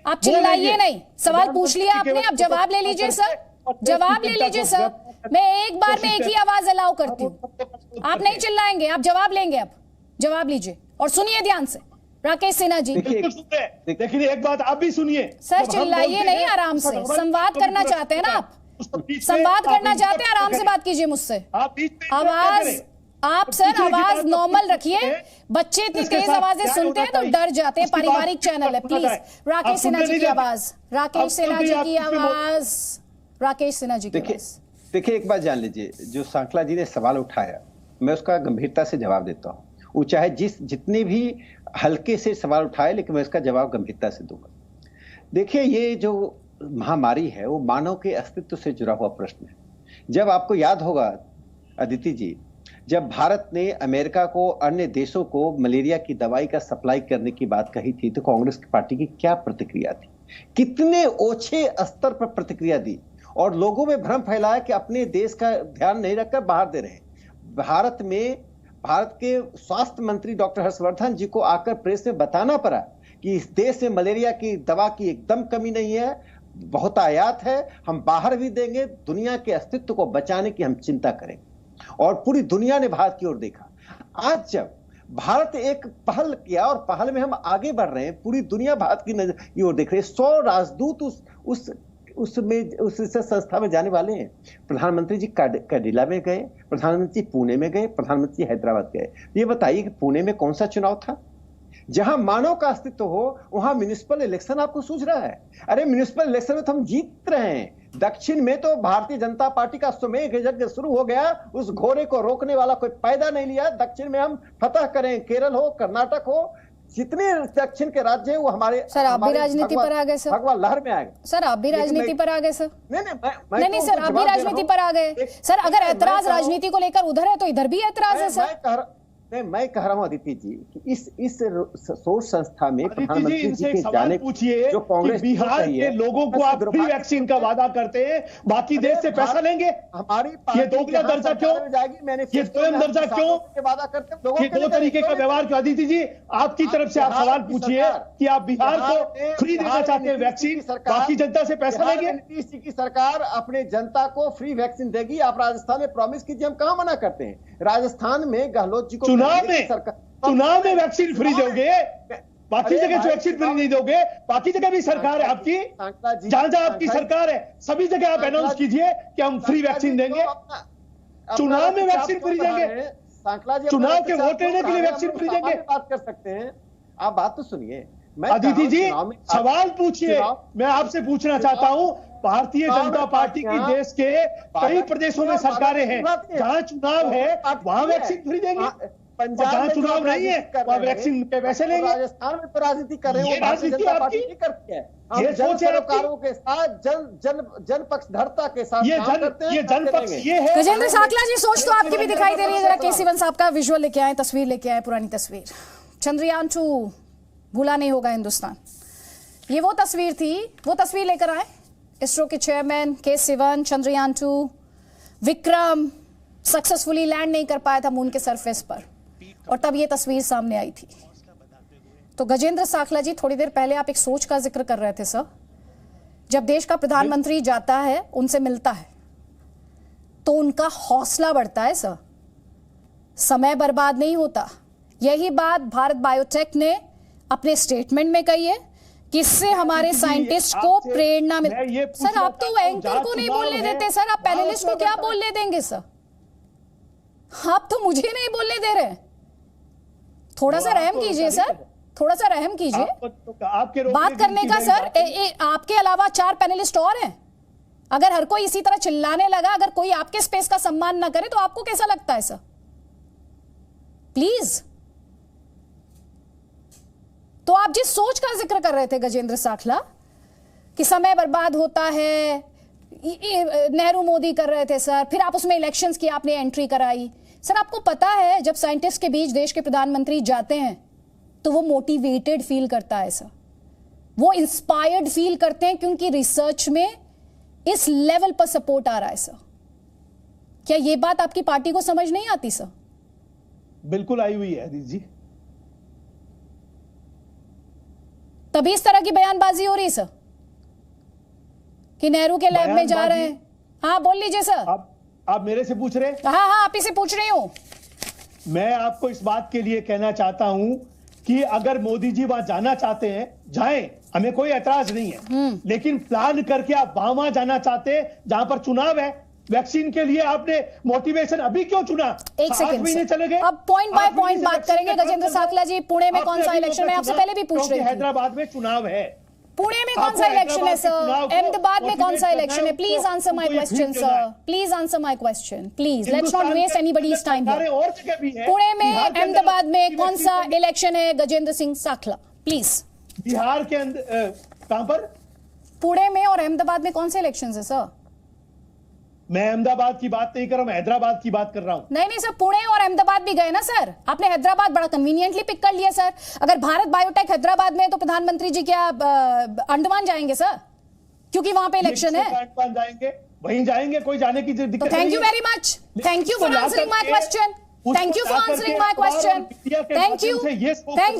Speaker 1: आप चिल्लाइए नहीं। सवाल पूछ लिया आपने, अब जवाब ले लीजिए सर, जवाब ले लीजिए सर। मैं एक बार में एक ही आवाज अलाउ करती हूँ, आप नहीं चिल्लाएंगे, आप जवाब लेंगे। अब जवाब लीजिए और सुनिए ध्यान से। राकेश सिन्हा जी,
Speaker 8: देखिए एक बात आप भी सुनिए
Speaker 1: सर, चिल्लाइए नहीं, आराम से संवाद करना चाहते हैं ना आप, संवाद करना चाहते हैं, आराम से बात कीजिए मुझसे। आवाज आप सर आवाज नॉर्मल रखिए, बच्चे इतनी तेज आवाजें सुनते हैं तो डर जाते हैं। पारिवारिक चैनल है, प्लीज। राकेश सिन्हा जी की आवाज, राकेश सिन्हा जी की आवाज, राकेश सिन्हा जी की आवाज।
Speaker 6: देखिए एक बात जान लीजिए, जो साकला जी ने सवाल उठाया मैं उसका गंभीरता से जवाब देता हूँ। वो चाहे जितने भी हल्के से सवाल उठाए, लेकिन मैं इसका जवाब गंभीरता से दूंगा। देखिए ये जो महामारी है वो मानव के अस्तित्व से जुड़ा हुआ प्रश्न है। जब आपको याद होगा अदिति जी, जब भारत ने अमेरिका को, अन्य देशों को मलेरिया की दवाई का सप्लाई करने की बात कही थी, तो कांग्रेस पार्टी की क्या प्रतिक्रिया थी? कितने ओछे स्तर पर प्रतिक्रिया दी और लोगों में भ्रम फैलाया कि अपने देश का ध्यान नहीं रखकर बाहर दे रहे। भारत के स्वास्थ्य मंत्री डॉक्टर हर्षवर्धन जी को आकर प्रेस में बताना पड़ा कि इस देश में मलेरिया की दवा की एकदम कमी नहीं है, बहुत आयात है, हम बाहर भी देंगे, दुनिया के अस्तित्व को बचाने की हम चिंता करेंगे। और पूरी दुनिया ने भारत की ओर देखा। आज जब भारत एक पहल किया और पहल में हम आगे बढ़ रहे हैं, पूरी दुनिया भारत की ओर देख रही है। 100 राजदूत उस संस्था में जाने वाले हैं। प्रधानमंत्री जी कैडिला में गए, प्रधानमंत्री पुणे में गए, प्रधानमंत्री हैदराबाद गए। ये बताइए कि पुणे में कौन सा चुनाव था? जहां मानव का अस्तित्व हो वहां म्युनिसिपल इलेक्शन आपको सूझ रहा है? अरे म्युनिसिपल इलेक्शन में तो हम जीत रहे हैं। दक्षिण में तो भारतीय जनता पार्टी का अश्वमेध यज्ञ शुरू हो गया, उस घोड़े को रोकने वाला कोई पैदा नहीं लिया। दक्षिण में हम फतह करें, केरल हो, कर्नाटक हो, जितने दक्षिण के राज्य हैं वो हमारे।
Speaker 1: सर आप भी राजनीति पर आ गए सर,
Speaker 6: भगवा लहर में आ गए
Speaker 1: सर, आप भी राजनीति पर आ गए सर।
Speaker 6: नहीं
Speaker 1: सर, आप भी राजनीति पर आ गए सर। अगर ऐतराज राजनीति को लेकर उधर है तो इधर भी ऐतराज है सर।
Speaker 6: मैं कह रहा हूं अदिति जी कि इस सोच संस्था में प्रधानमंत्री जी के जाने
Speaker 8: पूछिए जो कांग्रेस बिहार के लोगों को आप फ्री वैक्सीन का वादा करते हैं, बाकी देश से पैसा लेंगे। हमारी ये दोगला दर्जा क्यों, ये स्वयं दर्जा क्यों वादा करते हैं? ये दो तरीके का व्यवहार क्यों? अदिति जी आपकी तरफ से आप सवाल पूछिए कि आप बिहार को फ्री देना चाहते हैं वैक्सीन, बाकी जनता से पैसा लेंगे।
Speaker 6: नीतीश जी की सरकार अपने जनता को फ्री वैक्सीन देगी। आप राजस्थान में प्रॉमिस कीजिए, हम कहां मना करते हैं। राजस्थान में गहलोत जी को
Speaker 8: चुनाव में वैक्सीन फ्री दोगे, बाकी जगह वैक्सीन फ्री नहीं दोगे। बाकी जगह भी सरकार है आपकी, जहां जहां आपकी सरकार है सभी जगह आप अनाउंस कीजिए कि हम फ्री वैक्सीन देंगे। चुनाव में वैक्सीन फ्री देंगे, चुनाव के वोट लेने के लिए वैक्सीन फ्री देंगे।
Speaker 6: बात कर सकते हैं, आप बात तो सुनिए।
Speaker 8: अदिति जी सवाल पूछिए, मैं आपसे पूछना चाहता हूं, भारतीय जनता पार्टी की देश के कई प्रदेशों में सरकारें हैं, जहां चुनाव है वहां वैक्सीन फ्री देंगे, जहां चुनाव नहीं है वहां वैक्सीन पे पैसे लेंगे।
Speaker 6: राजस्थान में तो राजनीति कर रहे हैं, भारतीय जनता पार्टी नहीं करती है। ये जन सरोकारों के साथ, जन पक्षधरता के साथ काम करते हैं।
Speaker 8: ये जन पक्ष ये है।
Speaker 1: गजेंद्र साकला जी, सोच तो आपकी भी दिखाई दे रही है। जरा केसीवन साहब का विजुअल लेके आए, तस्वीर लेके आए, पुरानी तस्वीर। चंद्रयान 2 भूला नहीं होगा हिंदुस्तान, ये वो तस्वीर थी, वो तस्वीर लेकर आए। इसरो के चेयरमैन के सिवन, चंद्रयान 2 विक्रम सक्सेसफुली लैंड नहीं कर पाया था मून के सरफेस पर, और तब ये तस्वीर सामने आई थी। तो गजेंद्र साकला जी, थोड़ी देर पहले आप एक सोच का जिक्र कर रहे थे सर। जब देश का प्रधानमंत्री जाता है, उनसे मिलता है, तो उनका हौसला बढ़ता है सर, समय बर्बाद नहीं होता। यही बात भारत बायोटेक ने अपने स्टेटमेंट में कही है कि इससे हमारे साइंटिस्ट को प्रेरणा मिल। सर आप तो एंकर को नहीं बोलने देते सर, आप पैनलिस्ट को क्या बोलने देंगे सर? आप तो मुझे नहीं बोलने दे रहे। थोड़ा सा रहम कीजिए सर, थोड़ा सा रहम कीजिए बात करने का सर। आपके अलावा 4 पैनलिस्ट और हैं, अगर हर कोई इसी तरह चिल्लाने लगा, अगर कोई आपके स्पेस का सम्मान ना करे तो आपको कैसा लगता है सर? प्लीज। तो आप जिस सोच का जिक्र कर रहे थे गजेंद्र साखला कि समय बर्बाद होता है, नेहरू मोदी कर रहे थे सर, फिर आप उसमें इलेक्शंस की आपने एंट्री कराई। सर आपको पता है जब साइंटिस्ट के बीच देश के प्रधानमंत्री जाते हैं तो वो मोटिवेटेड फील करता है सर, वो इंस्पायर्ड फील करते हैं क्योंकि रिसर्च में इस लेवल पर सपोर्ट आ रहा है सर। क्या ये बात आपकी पार्टी को समझ नहीं आती सर?
Speaker 8: बिल्कुल आई हुई है जी।
Speaker 1: तभी इस तरह की बयानबाजी हो रही सर कि नेहरू के लैब में जा रहे हैं। हाँ बोल लीजिए सर।
Speaker 8: आप मेरे से पूछ रहे?
Speaker 1: हाँ आप ही से पूछ रही हूं।
Speaker 8: मैं आपको इस बात के लिए कहना चाहता हूं कि अगर मोदी जी वहां जाना चाहते हैं जाएं, हमें कोई एतराज नहीं है, लेकिन प्लान करके आप वहां जाना चाहते हैं जहां पर चुनाव है। वैक्सीन के लिए आपने मोटिवेशन अभी क्यों चुना?
Speaker 1: 1 सेकंड
Speaker 8: महीने चले गए।
Speaker 1: अब पॉइंट बाय पॉइंट बात करेंगे। गजेंद्र साखला जी, पुणे में कौन सा इलेक्शन है? आपसे पहले भी पूछ रही थी।
Speaker 8: हैदराबाद में चुनाव है।
Speaker 1: पुणे में कौन सा इलेक्शन है सर? अहमदाबाद में कौन सा इलेक्शन है? Please answer my question sir, please answer my question please. Let's not waste anybody's time here. Pune में, अहमदाबाद में कौन सा इलेक्शन है गजेंद्र सिंह साखला? प्लीज।
Speaker 8: बिहार के अंदर कहां पर?
Speaker 1: पुणे में और अहमदाबाद में कौन से इलेक्शन है सर?
Speaker 8: मैं अहमदाबाद की बात नहीं कर रहा हूं, मैं हैदराबाद की बात कर रहा हूं।
Speaker 1: नहीं सर, पुणे और अहमदाबाद भी गए ना सर। आपने हैदराबाद बड़ा कन्वीनियंटली पिक कर लिया सर। अगर भारत बायोटेक हैदराबाद में तो प्रधानमंत्री जी क्या अंडमान जाएंगे सर? क्योंकि वहां पे इलेक्शन है।
Speaker 8: अंडमान जाएंगे, वहीं जाएंगे, कोई जाने की दिक्कत नहीं।
Speaker 1: Thank you very much, thank you for answering my question, thank you for answering my question, thank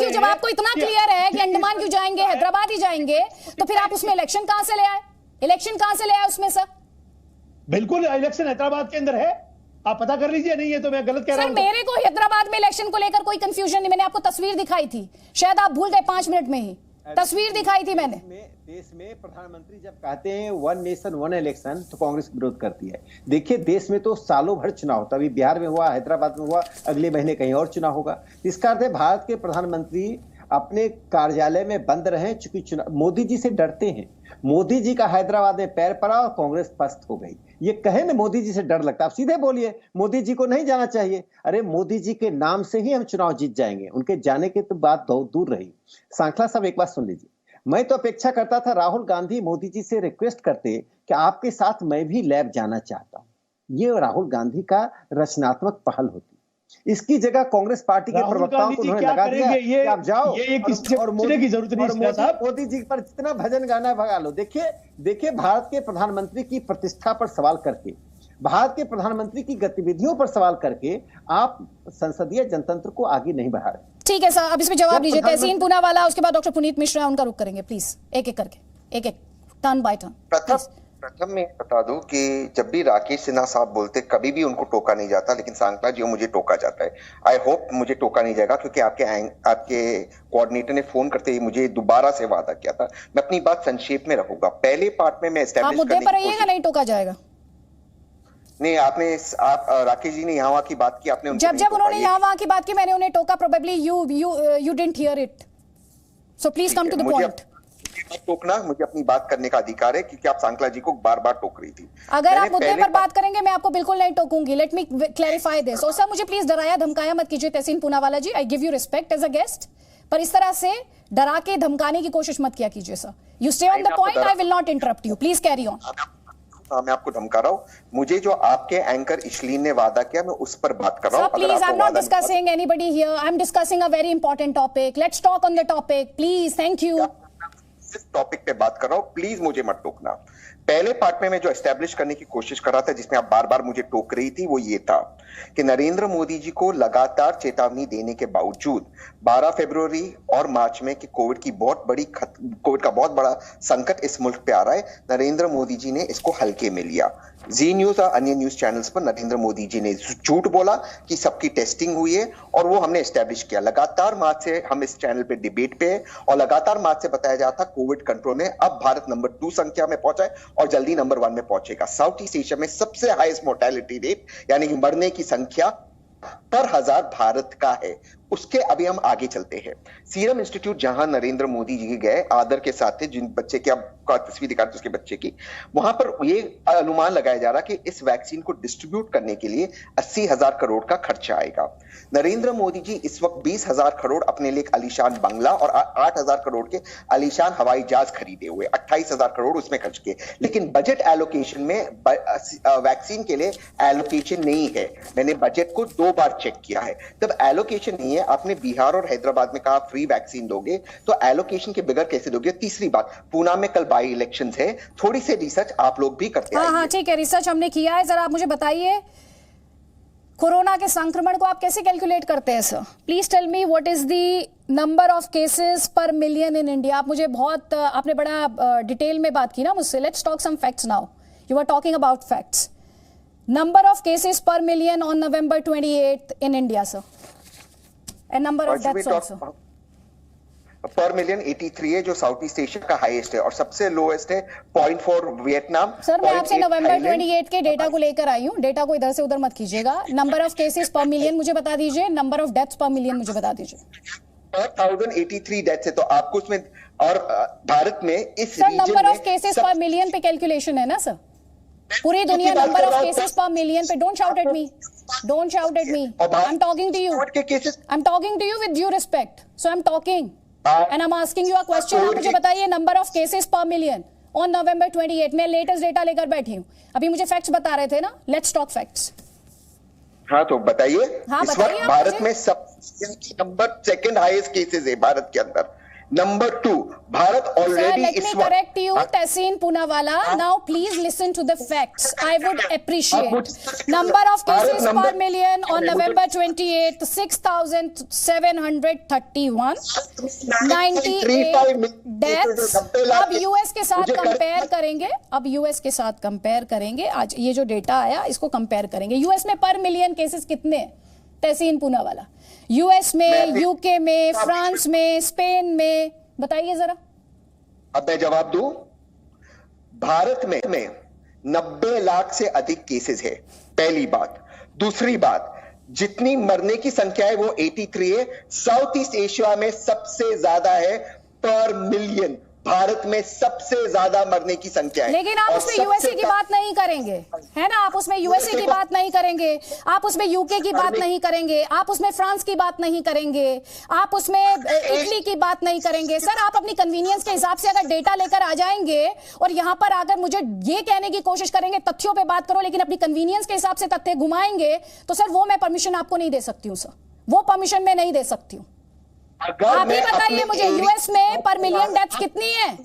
Speaker 1: you. जब आपको इतना क्लियर है कि अंडमान क्यों जाएंगे, हैदराबाद ही जाएंगे, तो फिर आप उसमें इलेक्शन कहां से ले आए? इलेक्शन कहां से ले आए उसमें सर?
Speaker 8: बिल्कुल इलेक्शन हैदराबाद के अंदर है, आप पता कर लीजिए। नहीं है तो मैं गलत कह रहा हूं?
Speaker 1: सर मेरे को हैदराबाद में इलेक्शन को लेकर कोई कंफ्यूजन नहीं। मैंने आपको तस्वीर दिखाई थी, शायद आप भूल गए 5 मिनट में ही तस्वीर दिखाई थी मैंने।
Speaker 6: देश में प्रधानमंत्री जब कहते हैं 1 नेशन 1 इलेक्शन तो कांग्रेस विरोध करती है। देखिए देश में तो सालों भर चुनाव होता है, अभी बिहार में हुआ, हैदराबाद में हुआ, अगले महीने कहीं और चुनाव होगा। इसका अर्थ है भारत के प्रधानमंत्री अपने कार्यालय में बंद रहे, चूंकि मोदी जी से डरते हैं। मोदी जी का हैदराबाद में पैर पड़ा और कांग्रेस पस्त हो गई। ये कहे ना मोदी जी से डर लगता है, आप सीधे बोलिए मोदी जी को नहीं जाना चाहिए। अरे मोदी जी के नाम से ही हम चुनाव जीत जाएंगे, उनके जाने की तो बात बहुत दूर रही। सांखला साहब एक बात सुन लीजिए, मैं तो अपेक्षा करता था राहुल गांधी मोदी जी से रिक्वेस्ट करते कि आपके साथ मैं भी लैब जाना चाहता हूं। ये राहुल गांधी का रचनात्मक पहल होती। इसकी जगह कांग्रेस पार्टी के प्रवक्ताओं को उन्होंने लगा दिया कि आप जाओ और मोदी की जरूरत नहीं है। मोदी जी पर जितना भजन गाना भगा लो। देखिए भारत के प्रधानमंत्री की प्रतिष्ठा पर सवाल करके, भारत के प्रधानमंत्री की गतिविधियों पर सवाल करके आप संसदीय जनतंत्र को आगे नहीं बढ़ा रहे।
Speaker 1: ठीक है सर, अब इसमें जवाब दीजिए। तहसीन पूनावाला, उसके बाद डॉक्टर पुनीत मिश्रा, उनका रुख करेंगे प्लीज, एक एक करके, एक एक टर्न बाय टर्न।
Speaker 5: प्रथम मैं बता दूं कि जब भी राकेश सिन्हा साहब बोलते कभी भी उनको टोका नहीं जाता, लेकिन सांखला जी मुझे टोका जाता है। आई होप मुझे टोका नहीं जाएगा, क्योंकि आपके कोऑर्डिनेटर ने फोन करते ही मुझे दोबारा से वादा किया था। मैं अपनी बात संक्षेप में रखूंगा। पहले पार्ट में मैं एस्टैब्लिश
Speaker 1: मुद्दे पर रहिएगा, नहीं टोका जाएगा।
Speaker 5: नहीं, आप राकेश जी ने यहाँ की बात की, आपने
Speaker 1: जब उन्होंने यहाँ की बात की मैंने उन्हें टोका। Probably you didn't hear it, so please come to the point.
Speaker 5: टोकना, मुझे अपनी बात करने का अधिकार है, क्योंकि आप सांखला जी को बार बार टोक रही थी।
Speaker 1: अगर आप मुद्दे पर बात करेंगे मैं आपको बिल्कुल नहीं टोकूंगी। Let me clarify this. और सर मुझे प्लीज डराया धमकाया मत कीजिए Tahseen Poonawalla ji, I give you respect as a guest, पर इस तरह से डरा के धमकाने की कोशिश मत किया कीजिए sir. You stay on the point, I will not interrupt you, please carry on.
Speaker 5: मैं आपको धमका रहा हूँ, मुझे जो आपके एंकर इशलीन ने वादा किया मैं उस पर बात कर रहा हूँ।
Speaker 1: Please, I am not discussing anybody here, I am discussing a very important topic. Let's talk on the topic please, thank you.
Speaker 5: इस टॉपिक पे बात कर रहा हूं, प्लीज मुझे मत टोकना। पहले पार्ट में मैं जो एस्टेब्लिश करने की कोशिश कर रहा था, जिसमें आप बार बार मुझे टोक रही थी, वो ये था कि नरेंद्र मोदी जी को लगातार चेतावनी देने के बावजूद 12 फरवरी और मार्च में कि कोविड का बहुत बड़ा संकट इस मुल्क पे आ रहा है, नरेंद्र मोदी जी ने इसको हल्के में लिया। जी न्यूज और अन्य न्यूज चैनल्स पर नरेंद्र मोदी जी ने झूठ बोला कि सबकी टेस्टिंग हुई है, और वो हमने एस्टेब्लिश किया। लगातार मार्च से हम इस चैनल पे डिबेट पे है, और लगातार मार्च से बताया जाता कोविड कंट्रोल में अब भारत नंबर 2 संख्या में पहुंचा है और जल्दी नंबर 1 में पहुंचेगा। साउथ ईस्ट एशिया में सबसे हाईएस्ट मोर्टेलिटी रेट यानी कि मरने की संख्या पर हजार भारत का है। उसके अभी हम आगे चलते हैं। सीरम इंस्टीट्यूट जहां नरेंद्र मोदी जी गए आदर के साथ थे, जिन बच्चे की आपको तस्वीर दिखा उसके बच्चे की, वहां पर ये अनुमान लगाया जा रहा कि इस वैक्सीन को डिस्ट्रीब्यूट करने के लिए 80,000 करोड़ का खर्चा आएगा। नरेंद्र मोदी जी इस वक्त 20,000 करोड़ अपने लिए आलीशान बंगला और 8,000 करोड़ के आलीशान हवाई जहाज खरीदे हुए, 28,000 करोड़ उसमें खर्च किए। लेकिन बजट एलोकेशन में वैक्सीन के लिए एलोकेशन नहीं है। मैंने बजट को 2 बार चेक किया है, तब एलोकेशन नहीं है। आपने बिहार और हैदराबाद में कहा फ्री वैक्सीन दोगे, तो एलोकेशन के बगैर कैसे दोगे? तीसरी बात, पूना में कल बाई इलेक्शंस है, थोड़ी सी रिसर्च आप लोग भी करते हैं।
Speaker 1: हाँ ठीक है, रिसर्च हमने किया है। जरा आप मुझे बताइए कोरोना के संक्रमण को आप कैसे कैलकुलेट करते हैं sir? Please tell me what is the number of cases per million in India. आप मुझे बहुत आपने बड़ा डिटेल में बात की ना मुझसे। Let's talk some facts now. You are talking about facts. Number of cases per million on November 28th in India sir, and number of deaths also.
Speaker 5: Per million 83 है, जो साउथ ईस्ट एशिया का highest है, और सबसे lowest है 0.4 Vietnam.
Speaker 1: Sir मैं आपसे November 28 के डेटा को लेकर आई हूँ, डेटा को इधर से उधर मत कीजिएगा। Number of cases per million मुझे बता दीजिए, नंबर ऑफ डेथ्स पर मिलियन मुझे बता दीजिए।
Speaker 5: 1083 डेथ्स है, तो आपको उसमें, और भारत में इस
Speaker 1: sir number of cases per million पे कैलकुलेशन है ना सर? पूरी दुनिया number of cases per million पे। Don't shout at me, don't shout at me. I am talking to you, I am talking to you with due respect, so I am talking and I am asking you a question. आप मुझे बताइए number of cases per million on November 28। मैं latest data लेकर बैठी हूँ, अभी मुझे facts बता रहे थे ना। Let's talk facts.
Speaker 5: हाँ तो बताइए।
Speaker 1: हाँ,
Speaker 5: इस वक्त भारत में सब नंबर सेकंड हाईएस्ट केसेस है भारत के अंदर। नंबर 2, भारत ऑलरेडी इस वक्त।
Speaker 1: Correct you Tehseen Poonawalla, now please listen to the facts, I would appreciate. Number of cases per million on November 28 6,731, 98 deaths. अब यूएस के साथ कंपेयर करेंगे, अब यूएस के साथ कंपेयर करेंगे। आज ये जो डेटा आया इसको कंपेयर करेंगे। यूएस में पर मिलियन केसेस कितने हैं तहसीन पूनावाला? यूएस में, यूके में, फ्रांस में, स्पेन में, बताइए जरा।
Speaker 5: अब मैं जवाब दूं। भारत में 90 लाख से अधिक केसेस है, पहली बात। दूसरी बात, जितनी मरने की संख्या है वो 83 है। साउथ ईस्ट एशिया में सबसे ज्यादा है पर मिलियन। भारत में सबसे ज्यादा मरने की संख्या है।
Speaker 1: लेकिन आप उसमें यूएसए की बात नहीं करेंगे, है ना? आप उसमें यूएसए की बात नहीं करेंगे, आप उसमें यूके की बात नहीं करेंगे, आप उसमें फ्रांस की बात नहीं करेंगे, आप उसमें इटली की बात नहीं करेंगे। सर आप अपनी कन्वीनियंस के हिसाब से अगर डेटा लेकर आ जाएंगे और यहां पर आकर मुझे ये कहने की कोशिश करेंगे तथ्यों पे बात करो, लेकिन अपनी कन्वीनियंस के हिसाब से तथ्य घुमाएंगे, तो सर वो मैं परमिशन आपको नहीं दे सकती हूँ सर, वो परमिशन मैं नहीं दे सकती हूँ। आप ही बताइए मुझे, यूएस में पर मिलियन डेथ्स कितनी है?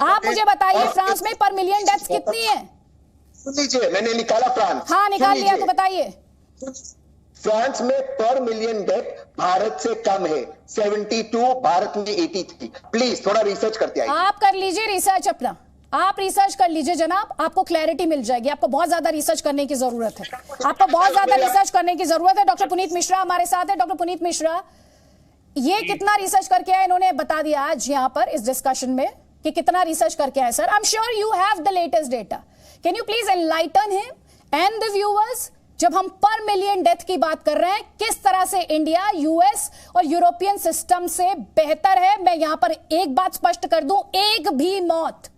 Speaker 1: आप मुझे बताइए फ्रांस में पर मिलियन डेथ्स कितनी है?
Speaker 5: सुन लीजिए, मैंने निकाला फ्रांस।
Speaker 1: हाँ निकाल लिया, तो बताइए।
Speaker 5: फ्रांस में पर मिलियन डेथ भारत से कम है, 72, भारत में 83। प्लीज थोड़ा रिसर्च करते आइए।
Speaker 1: आप कर लीजिए रिसर्च अपना, आप रिसर्च कर लीजिए जनाब, आपको क्लैरिटी मिल जाएगी। आपको बहुत ज्यादा रिसर्च करने की जरूरत है, आपको बहुत ज्यादा रिसर्च करने की जरूरत है। डॉक्टर पुनीत मिश्रा हमारे साथ है। डॉक्टर पुनीत मिश्रा, ये कितना रिसर्च करके आए? इन्होंने बता दिया आज यहां पर इस डिस्कशन में कि कितना रिसर्च करके आए। Sir I am sure you have the latest data, can you please enlighten him and the viewers? जब हम पर मिलियन डेथ की बात कर रहे हैं, किस तरह से इंडिया यूएस और यूरोपियन सिस्टम से बेहतर है? मैं यहां पर एक बात स्पष्ट कर दूं, एक भी मौत,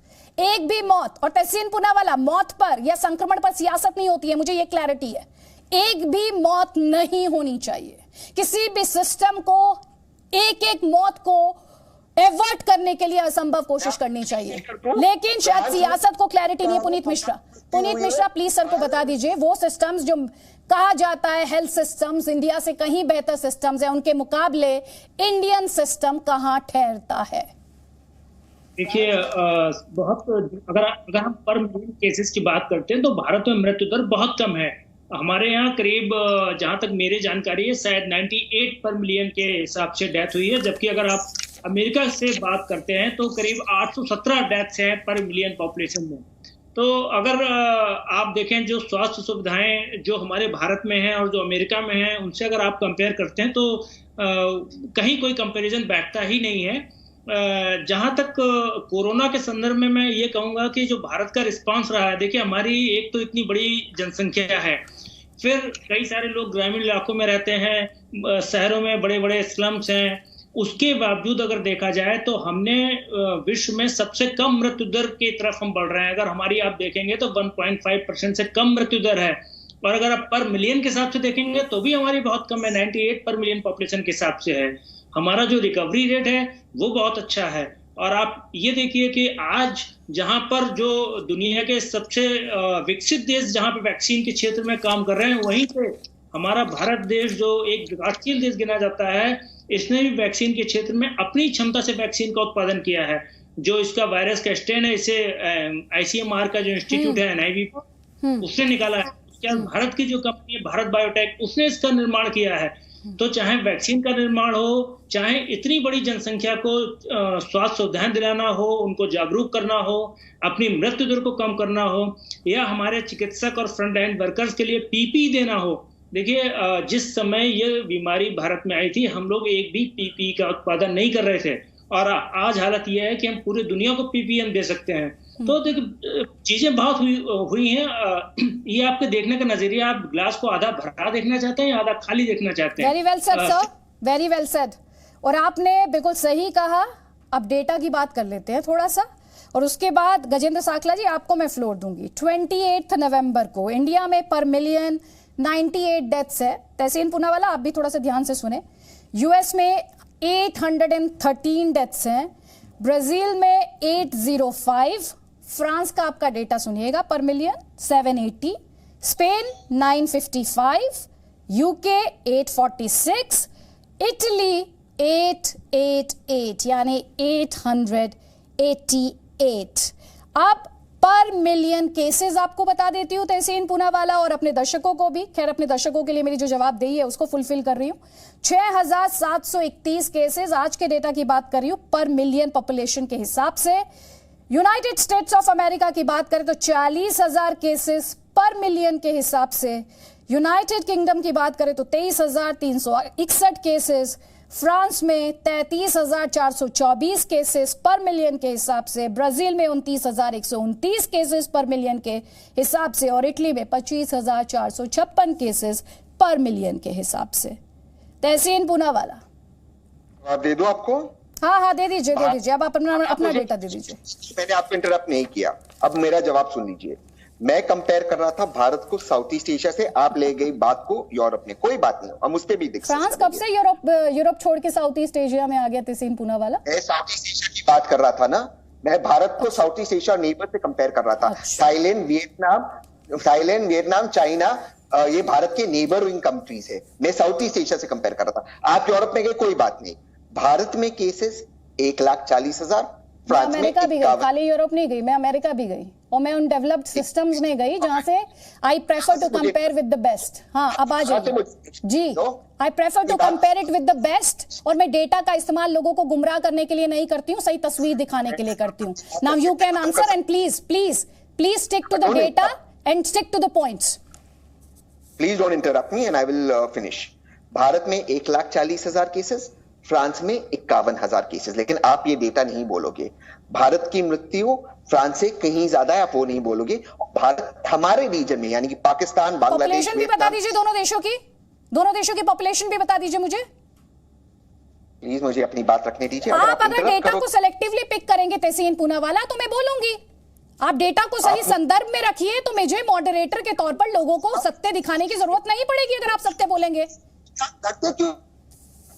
Speaker 1: और तहसीन पूनावाला, मौत पर या संक्रमण पर सियासत नहीं होती है, मुझे ये क्लैरिटी है। एक भी मौत नहीं होनी चाहिए। किसी भी सिस्टम को एक मौत को एवर्ट करने के लिए असंभव कोशिश करनी चाहिए, लेकिन शायद सियासत को क्लैरिटी नहीं है। पुनीत मिश्रा प्लीज सर को बता दीजिए, वो सिस्टम्स जो कहा जाता है हेल्थ सिस्टम्स इंडिया से कहीं बेहतर सिस्टम्स है, उनके मुकाबले इंडियन सिस्टम कहां ठहरता है?
Speaker 9: देखिए, बहुत अगर हम पर मिलियन केसेस की बात करते हैं तो भारत में मृत्यु दर बहुत कम है। हमारे यहाँ करीब, जहां तक मेरी जानकारी है, शायद 98 पर मिलियन के हिसाब से डेथ हुई है, जबकि अगर आप अमेरिका से बात करते हैं तो करीब 817 डेथ्स हैं पर मिलियन पॉपुलेशन में। तो अगर आप देखें जो स्वास्थ्य सुविधाएं जो हमारे भारत में हैं और जो अमेरिका में हैं, उनसे अगर आप कंपेयर करते हैं तो कहीं कोई कंपैरिजन बैठता ही नहीं है। जहां तक कोरोना के संदर्भ में मैं ये कहूंगा कि जो भारत का रिस्पांस रहा है, देखिए हमारी एक तो इतनी बड़ी जनसंख्या है, फिर कई सारे लोग ग्रामीण इलाकों में रहते हैं, शहरों में बड़े बड़े स्लम्स हैं। उसके बावजूद अगर देखा जाए तो हमने विश्व में सबसे कम मृत्यु दर की तरफ हम बढ़ रहे हैं। अगर हमारी आप देखेंगे तो 1.5% से कम मृत्यु दर है, और अगर आप पर मिलियन के हिसाब से देखेंगे तो भी हमारी बहुत कम है, 98 पर मिलियन पॉपुलेशन के हिसाब से है। हमारा जो रिकवरी रेट है वो बहुत अच्छा है। और आप ये देखिए कि आज जहां पर जो दुनिया के सबसे विकसित देश जहां पे वैक्सीन के क्षेत्र में काम कर रहे हैं, वहीं पे हमारा भारत देश जो एक विकासशील देश गिना जाता है, इसने भी वैक्सीन के क्षेत्र में अपनी क्षमता से वैक्सीन का उत्पादन किया है। जो इसका वायरस का स्ट्रेन है, इसे ICMR का जो इंस्टीट्यूट है NIV उसने निकाला है। उसके बाद भारत की जो कंपनी है भारत बायोटेक, उसने इसका निर्माण किया है। तो चाहे वैक्सीन का निर्माण हो, चाहे इतनी बड़ी जनसंख्या को स्वास्थ्य सुविधाएं दिलाना हो, उनको जागरूक करना हो, अपनी मृत्यु दर को कम करना हो, या हमारे चिकित्सक और फ्रंट लाइन वर्कर्स के लिए PPE देना हो। देखिए, जिस समय ये बीमारी भारत में आई थी, हम लोग एक भी PPE का उत्पादन नहीं कर रहे थे, और आज हालत यह है कि हम पूरी दुनिया को PPE हम दे सकते हैं। तो देखिए, चीजें बहुत हुई हैं। ये आपके देखने का नजरिया, आप ग्लास को आधा भरा देखना चाहते हैं या आधा खाली देखना चाहते हैं?
Speaker 1: Very well said sir, very well said. और आपने बिल्कुल सही कहा। अब डेटा की बात कर लेते हैं थोड़ा सा, और उसके बाद गजेंद्र साखला जी आपको मैं फ्लोर दूंगी। 28 नवंबर को इंडिया में पर मिलियन 98 डेथ्स है। तहसीन पूनावाला, आप भी थोड़ा सा ध्यान से सुने। यूएस में 813 डेथ्स हैं, ब्राजील में 805, फ्रांस का आपका डेटा सुनिएगा पर मिलियन 780, स्पेन 955, यूके 846, इटली 888 यानी 888। अब पर मिलियन केसेस आपको बता देती हूं तहसीन पूनावाला, और अपने दर्शकों को भी। खैर, अपने दर्शकों के लिए मेरी जो जवाबदेही है उसको फुलफिल कर रही हूं। 6731 केसेस आज के डेटा की बात कर रही हूं पर मिलियन पॉपुलेशन के हिसाब से। यूनाइटेड स्टेट्स ऑफ अमेरिका की बात करें तो 40,000 केसेस पर मिलियन के हिसाब से। यूनाइटेड किंगडम की बात करें तो 23,361 केसेस। फ्रांस में 33,424 केसेस पर मिलियन के हिसाब से। ब्राजील में 29,129 केसेस पर मिलियन के हिसाब से, और इटली में 25,456 केसेस पर मिलियन के हिसाब से। तहसीन पूनावाला,
Speaker 5: दे दो आपको?
Speaker 1: हाँ, दे दीजिए, दे दीजिए। अब आप अपना डेटा दे दीजिए।
Speaker 5: मैंने आपको इंटरप्ट नहीं किया, अब मेरा जवाब सुन लीजिए। मैं कंपेयर कर रहा था भारत को साउथ ईस्ट एशिया से, आप ले गई बात को यूरोप में। कोई बात नहीं, हम उस पर भी डिस्कस
Speaker 1: फ्रांस कब से यूरोप छोड़ के साउथ ईस्ट एशिया में आ गया? तहसीन पूनावाला,
Speaker 5: मैं साउथ ईस्ट एशिया की बात कर रहा था ना, मैं भारत को साउथ ईस्ट एशिया नेबर से कंपेयर कर रहा था। थाईलैंड, वियतनाम, चाइना, ये भारत के नेबरिंग कंट्रीज है। मैं साउथ ईस्ट एशिया से कंपेयर कर रहा था। आप यूरोप में गए, कोई बात नहीं। भारत में केसेस 1,40,000, फ्रांस में
Speaker 1: अमेरिका भी गई, खाली यूरोप नहीं गई, मैं अमेरिका भी गई, और मैं उन डेवलप्ड सिस्टम्स में गई जहां से I prefer to compare with the best. हाँ, अब आ जाइए जी। I prefer to compare it with the best, और मैं डेटा का इस्तेमाल लोगों को गुमराह करने के लिए नहीं करती हूँ, सही तस्वीर दिखाने के लिए करती हूँ। Now you can answer, and please stick to the data and stick to the points.
Speaker 5: Please don't interrupt me and I will finish. Bharat में 1,40,000 केसेस, फ्रांस में 51,000 केसेस। लेकिन आप ये डेटा नहीं बोलोगे। भारत की मृत्यु फ्रांस से कहीं ज्यादा है, आप वो नहीं बोलोगे। भारत हमारे रीजन में, यानी कि पाकिस्तान, बांग्लादेश,
Speaker 1: पॉपुलेशन भी बता दीजिए दोनों देशों की पॉपुलेशन भी बता दीजिए मुझे।
Speaker 5: प्लीज मुझे अपनी बात रखने दीजिए।
Speaker 1: आप अगर डेटा को सेलेक्टिवली पिक करेंगे तहसीन पूनावाला, तो मैं बोलूंगी। आप डेटा को सही संदर्भ में रखिए, तो मुझे मॉडरेटर के तौर पर लोगों को सत्य दिखाने की जरूरत नहीं पड़ेगी अगर आप सत्य बोलेंगे।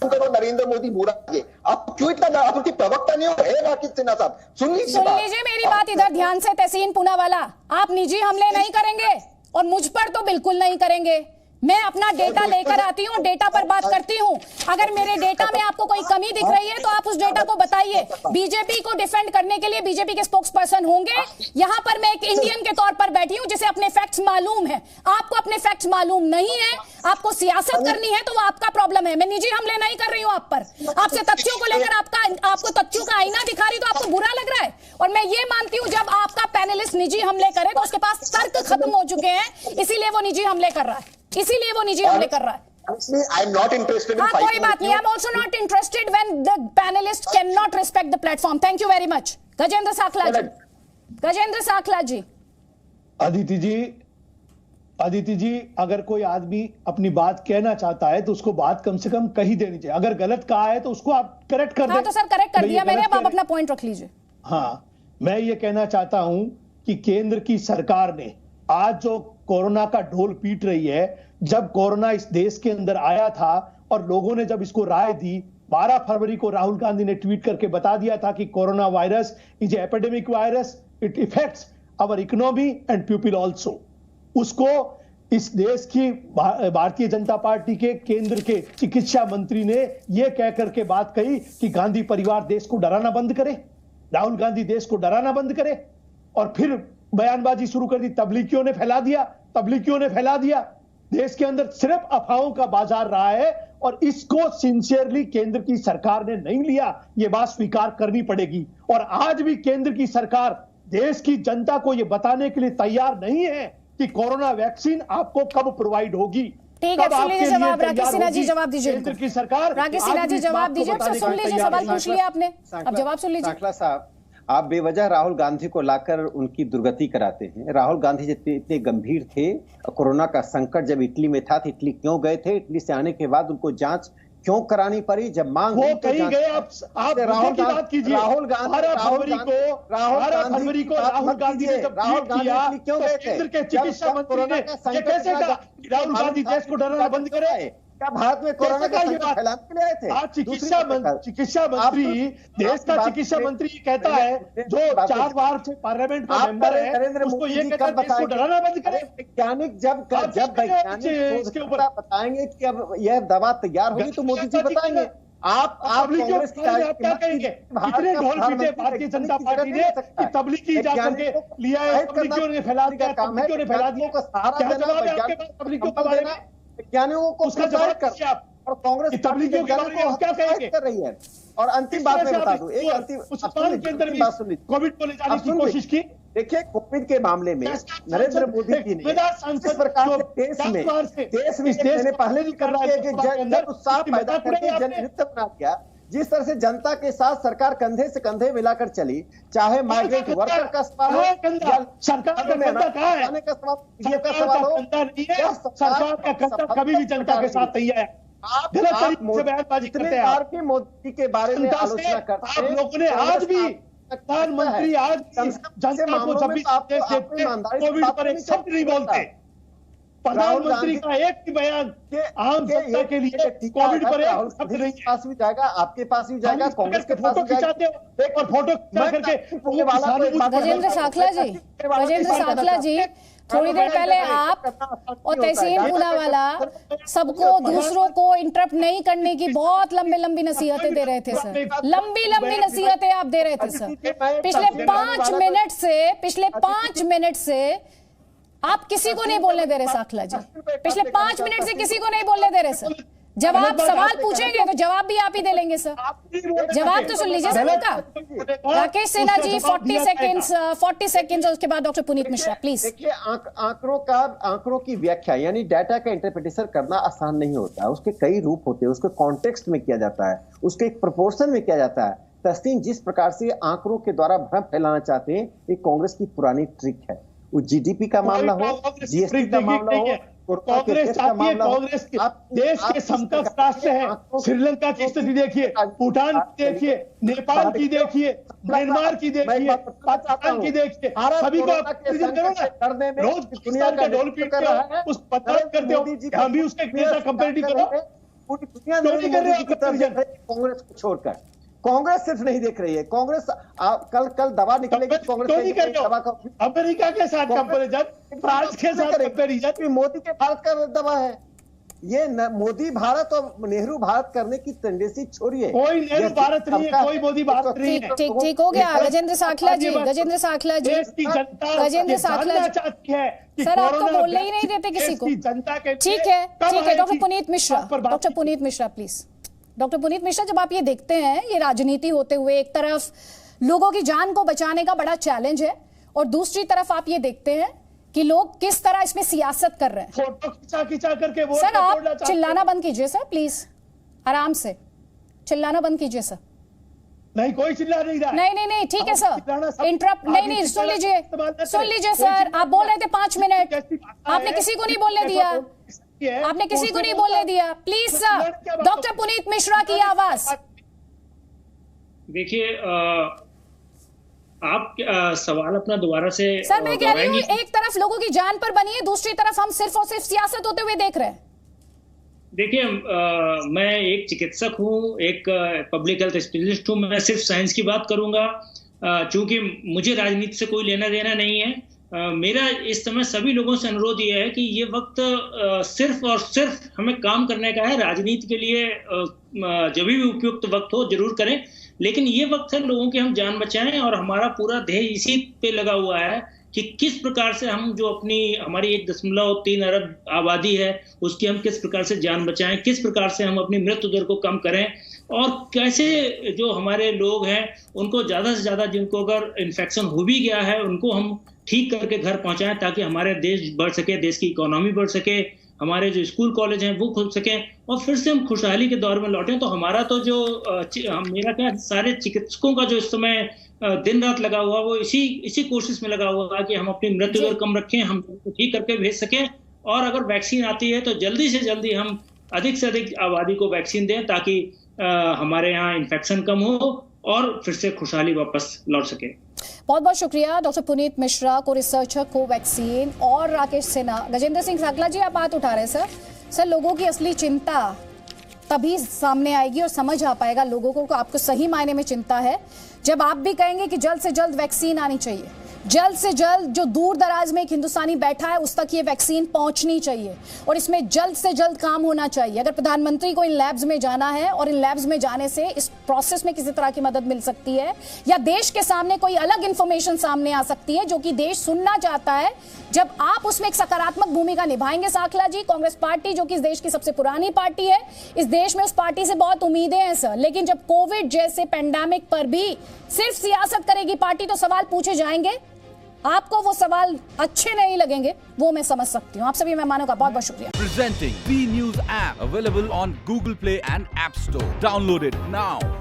Speaker 5: नरेंद्र मोदी बुरा है, आप क्यों इतना, आप उनके प्रवक्ता नहीं हो राकेश सिन्हा साहब? सुन लीजिए
Speaker 1: मेरी बात इधर ध्यान से तहसीन पूनावाला। आप निजी हमले नहीं करेंगे, और मुझ पर तो बिल्कुल नहीं करेंगे। मैं अपना डेटा लेकर आती हूँ, डेटा पर बात करती हूँ। अगर मेरे डेटा में आपको कोई कमी दिख रही है तो आप उस डेटा को बताइए। बीजेपी को डिफेंड करने के लिए बीजेपी के स्पोक्स पर्सन होंगे। यहाँ पर मैं एक इंडियन के तौर पर बैठी हूँ जिसे अपने फैक्ट्स मालूम है। आपको अपने फैक्ट्स मालूम नहीं है, आपको सियासत करनी है तो वो आपका प्रॉब्लम है। मैं निजी हमले नहीं कर रही हूँ आप पर। आपसे तथ्यों को लेकर आपको तथ्यों का आईना दिखा रही तो आपको बुरा लग रहा है। और मैं ये मानती हूँ जब आपका पैनलिस्ट निजी हमले करे तो उसके पास तर्क खत्म हो चुके हैं, इसीलिए वो निजी हमले कर रहा है।
Speaker 5: I am not interested in fighting.
Speaker 1: कोई बात नहीं। I am also not interested when the panelists cannot respect the platform. Thank you very much. Gajendra Sakhla जी।
Speaker 6: अदिति जी,
Speaker 8: अदिति जी, अगर कोई आदमी अपनी बात कहना चाहता है तो उसको बात कम से कम कही देनी चाहिए। अगर गलत कहा है तो उसको आप करेक्ट कर दें।
Speaker 1: हाँ, तो सर करेक्ट कर दिया मैंने, अब आप अपना पॉइंट रख लीजिए।
Speaker 8: हाँ, मैं ये कहना चाहता हूं कि केंद्र की सरकार ने आज जो कोरोना का ढोल पीट रही है, जब कोरोना इस देश के अंदर आया था और लोगों ने जब इसको राय दी, 12 फरवरी को राहुल गांधी ने ट्वीट करके बता दिया था कि corona virus is epidemic virus, it affects our economy and people also. उसको इस देश की भारतीय जनता पार्टी के केंद्र के चिकित्सा मंत्री ने यह कह करके बात कही कि गांधी परिवार देश को डराना बंद करे, राहुल गांधी देश को डराना बंद करे, और फिर बयानबाजी शुरू कर दी। तबलीगियों ने फैला दिया। देश के अंदर सिर्फ अफवाहों का बाजार रहा है और इसको सिंसियरली केंद्र की सरकार ने नहीं लिया, यह बात स्वीकार करनी पड़ेगी। और आज भी केंद्र की सरकार देश की जनता को यह बताने के लिए तैयार नहीं है कि कोरोना वैक्सीन आपको कब प्रोवाइड होगी।
Speaker 1: ठीक है, सुन लीजिए जवाब। राकेश सिन्हा जी जवाब दीजिए।
Speaker 8: केंद्र की सरकार,
Speaker 1: राकेश सिन्हा जी जवाब दीजिए। सुन लीजिए, सवाल पूछ लिया आपने, अब जवाब सुन लीजिए।
Speaker 6: सांकला साहब, आप बेवजह राहुल गांधी को लाकर उनकी दुर्गति कराते हैं। राहुल गांधी जब इतने गंभीर थे, कोरोना का संकट जब इटली में था तो इटली क्यों गए थे? इटली से आने के बाद उनको जांच क्यों करानी पड़ी? जब मांग
Speaker 8: वो कहीं गए, आप राहुल की बात कीजिए।
Speaker 6: राहुल गांधी
Speaker 8: फरवरी को राहुल गांधी ने जब ट्वीट किया तो केंद्र के चिकित्सा मंत्री ने ये कैसे कहा राहुल गांधी देश को डराना बंद करे?
Speaker 6: क्या भारत में कोरोना का संकट फैलाने के लिए आए थे?
Speaker 8: आज चिकित्सा मंत्री, देश का चिकित्सा मंत्री कहता है, जो 4 बार से पार्लियामेंट का मेंबर है, उसको ये कहता है देश को डराना बंद करे।
Speaker 6: वैज्ञानिक जब वैज्ञानिक इसके ऊपर बताएंगे कि अब यह दवा तैयार होगी तो मोदी जी बताएंगे। आप कांग्रेस की
Speaker 8: क्या कहेंगे? कितने ढोल पीटे भारतीय जनता पार्टी ने कि तबलीगी जाकर के लिया है, तबलीगियों ने फैला दिया, तबलीगियों ने फैला दिया। क्या जवाब है आपके पास तबलीगियों के बारे में?
Speaker 6: वैज्ञानिकों को
Speaker 8: उसका जवाब कर आप,
Speaker 6: और कांग्रेस
Speaker 8: तबलीगियों के बारे में क्या कहेंगे
Speaker 6: कर रही है। और अंतिम बात मैं बता दूं, एक अंतिम
Speaker 8: के अंदर भी कोविड को ले जाने की कोशिश की।
Speaker 6: देखिए, कोविड के मामले में नरेंद्र मोदी जी ने इस प्रकार के देश में पहले भी कर रहा है कि जब उत्साह पैदा करके जनहित बना दिया, जिस तरह से जनता के साथ सरकार कंधे से कंधे मिलाकर चली, चाहे माइग्रेंट वर्कर का सवाल हो,
Speaker 8: सरकार का कंधा कहाँ है? सरकार का कंधा कभी भी जनता के साथ नहीं है।
Speaker 6: आप इतने बार के मोदी के बारे में आलोचना करते हैं,
Speaker 8: लोगों ने आज भी प्रधानमंत्री आज जनता को 26 कोविड पर एक शब्द नहीं बोलते। प्रधानमंत्री का एक ही बयान आम जनता के लिए कोविड पर एक शब्द नहीं है।
Speaker 6: पास भी जाएगा, आपके पास भी जाएगा, कांग्रेस के पास भी जाएगा।
Speaker 8: एक और फोटो करके
Speaker 1: गजेंद्र साखला जी थोड़ी देर पहले आप और तहसीन पूनावाला सबको दूसरों को इंटरप्ट नहीं करने की बहुत लंबी नसीहतें दे रहे थे सर। लंबी नसीहतें आप दे रहे थे सर। पिछले 5 मिनट से आप किसी को नहीं बोलने दे रहे साखला जी। पिछले 5 मिनट से किसी को नहीं बोलने दे रहे सर। जब आप सवाल पूछेंगे तो जवाब भी आप ही दे लेंगे सर। जवाब तो सुन लीजिए सर उनका। राकेश सिन्हा जी 40 सेकेंड्स और उसके बाद डॉक्टर पुनीत मिश्रा प्लीज।
Speaker 6: देखिए, आंकड़ों की व्याख्या यानी डाटा का इंटरप्रिटेशन करना आसान नहीं होता है। उसके कई रूप होते हैं, उसके कॉन्टेक्स्ट में किया जाता है, उसके एक प्रोपोर्शन में किया जाता है। तस्नीम जिस प्रकार से आंकड़ों के द्वारा भ्रम फैलाना चाहते हैं, ये कांग्रेस की पुरानी ट्रिक है। वो जीडीपी का मामला हो, जीएसटी का मामला हो,
Speaker 8: कांग्रेस चाहती है, कांग्रेस देश के समकक्ष राष्ट्र है। श्रीलंका की स्थिति देखिए, भूटान की देखिए, नेपाल की देखिए, म्यांमार की देखिए, पाकिस्तान की देखिए, सभी को रोज दुनिया का ढोल पीट कर उस बदनाम करते हो। हम भी उसके कंपेरिटिव करो,
Speaker 6: पूरी दुनिया कांग्रेस को छोड़कर कांग्रेस सिर्फ नहीं देख रही है। कांग्रेस कल दवा निकलेगी, कांग्रेस दवा का
Speaker 8: अमेरिका के साथ कंपैरिजन, फ्रांस के साथ कंपैरिजन,
Speaker 6: मोदी के भारत का दवा है। ये मोदी भारत और नेहरू भारत करने की टेंडेंसी छोड़िए।
Speaker 8: कोई नेहरू भारत नहीं है, कोई मोदी भारत नहीं है।
Speaker 1: ठीक हो गया। गजेंद्र साखला जी
Speaker 8: गजेंद्र साखला चाहती है
Speaker 1: सर, आपको बोलने ही नहीं देते किसी को।
Speaker 8: जनता के
Speaker 1: ठीक है doctor Puneet Mishra please. Doctor Puneet Mishra, जब आप ये देखते हैं, ये राजनीति होते हुए एक तरफ लोगों की जान को बचाने का बड़ा चैलेंज है और दूसरी तरफ आप ये देखते हैं कि लोग किस तरह इसमें सियासत कर रहे हैं।
Speaker 8: फोटो खिंचा करके
Speaker 1: सर आप चिल्लाना बंद कीजिए सर, प्लीज आराम से चिल्लाना बंद कीजिए सर।
Speaker 8: नहीं, कोई चिल्ला नहीं रहा है।
Speaker 1: नहीं, ठीक है सर, इंटरप्ट नहीं, सुन लीजिए सर, आप बोल रहे थे 5 मिनट, आपने किसी को नहीं बोलने दिया, आपने किसी को नहीं बोलने दिया। Please sir, doctor Puneet Mishra की आवाज।
Speaker 9: देखिए, आप सवाल अपना दोबारा से
Speaker 1: सर, मैं कह रही हूँ एक तरफ लोगों की जान पर बनी है, दूसरी तरफ हम सिर्फ और सिर्फ सियासत होते हुए देख रहे हैं।
Speaker 9: देखिए, मैं एक चिकित्सक हूँ, एक पब्लिक हेल्थ स्पेशलिस्ट हूँ, मैं सिर्फ साइंस की बात करूंगा, चूंकि मुझे राजनीति से कोई लेना देना नहीं है। मेरा इस समय सभी लोगों से अनुरोध ये है कि ये वक्त सिर्फ और सिर्फ हमें काम करने का है। राजनीति के लिए जब भी उपयुक्त वक्त हो जरूर करें, लेकिन ये वक्त है लोगों की हम जान बचाएं, और हमारा पूरा ध्येय इसी पे लगा हुआ है कि किस प्रकार से हम जो हमारी 1.3 अरब आबादी है उसकी हम किस प्रकार से जान बचाएं, किस प्रकार से हम अपनी मृत्यु दर को कम करें, और कैसे जो हमारे लोग हैं उनको ज़्यादा से ज़्यादा, जिनको अगर इन्फेक्शन हो भी गया है, उनको हम ठीक करके घर पहुंचाएं, ताकि हमारे देश बढ़ सके, देश की इकोनॉमी बढ़ सके, हमारे जो स्कूल कॉलेज हैं वो खुल सकें, और फिर से हम खुशहाली के दौर में लौटें। तो हमारा तो जो मेरा क्या, सारे चिकित्सकों का जो इस समय दिन रात लगा हुआ, वो इसी कोशिश में लगा हुआ है कि हम अपनी मृत्यु दर कम रखें, हम ठीक करके भेज सकें, और अगर वैक्सीन आती है तो जल्दी से जल्दी हम अधिक से अधिक आबादी को वैक्सीन दें, ताकि हमारे यहाँ इन्फेक्शन कम हो और फिर से खुशहाली वापस लौट सके।
Speaker 1: बहुत बहुत शुक्रिया डॉक्टर पुनीत मिश्रा, को रिसर्चर कोवैक्सीन, और राकेश सिन्हा। गजेंद्र सिंह साकला जी, आप बात उठा रहे हैं सर, लोगों की असली चिंता तभी सामने आएगी और समझ आ पाएगा लोगों को आपको सही मायने में चिंता है जब आप भी कहेंगे कि जल्द से जल्द वैक्सीन आनी चाहिए, जल्द से जल्द जो दूर दराज में एक हिंदुस्तानी बैठा है उस तक ये वैक्सीन पहुंचनी चाहिए, और इसमें जल्द से जल्द काम होना चाहिए। अगर प्रधानमंत्री को इन लैब्स में जाना है और इन लैब्स में जाने से इस प्रोसेस में किसी तरह की मदद मिल सकती है, या देश के सामने कोई अलग इंफॉर्मेशन सामने आ सकती है जो कि देश सुनना चाहता है, जब आप उसमें एक सकारात्मक भूमिका निभाएंगे साकला जी, कांग्रेस पार्टी जो कि इस देश की सबसे पुरानी पार्टी है, इस देश में उस पार्टी से बहुत उम्मीदें हैं सर, लेकिन जब कोविड जैसे पेंडेमिक पर भी सिर्फ सियासत करेगी पार्टी तो सवाल पूछे जाएंगे, आपको वो सवाल अच्छे नहीं लगेंगे, वो मैं समझ सकती हूँ। आप सभी मेहमानों का बहुत बहुत शुक्रिया।
Speaker 10: Presenting B News app available on Google Play and App Store. Download it now.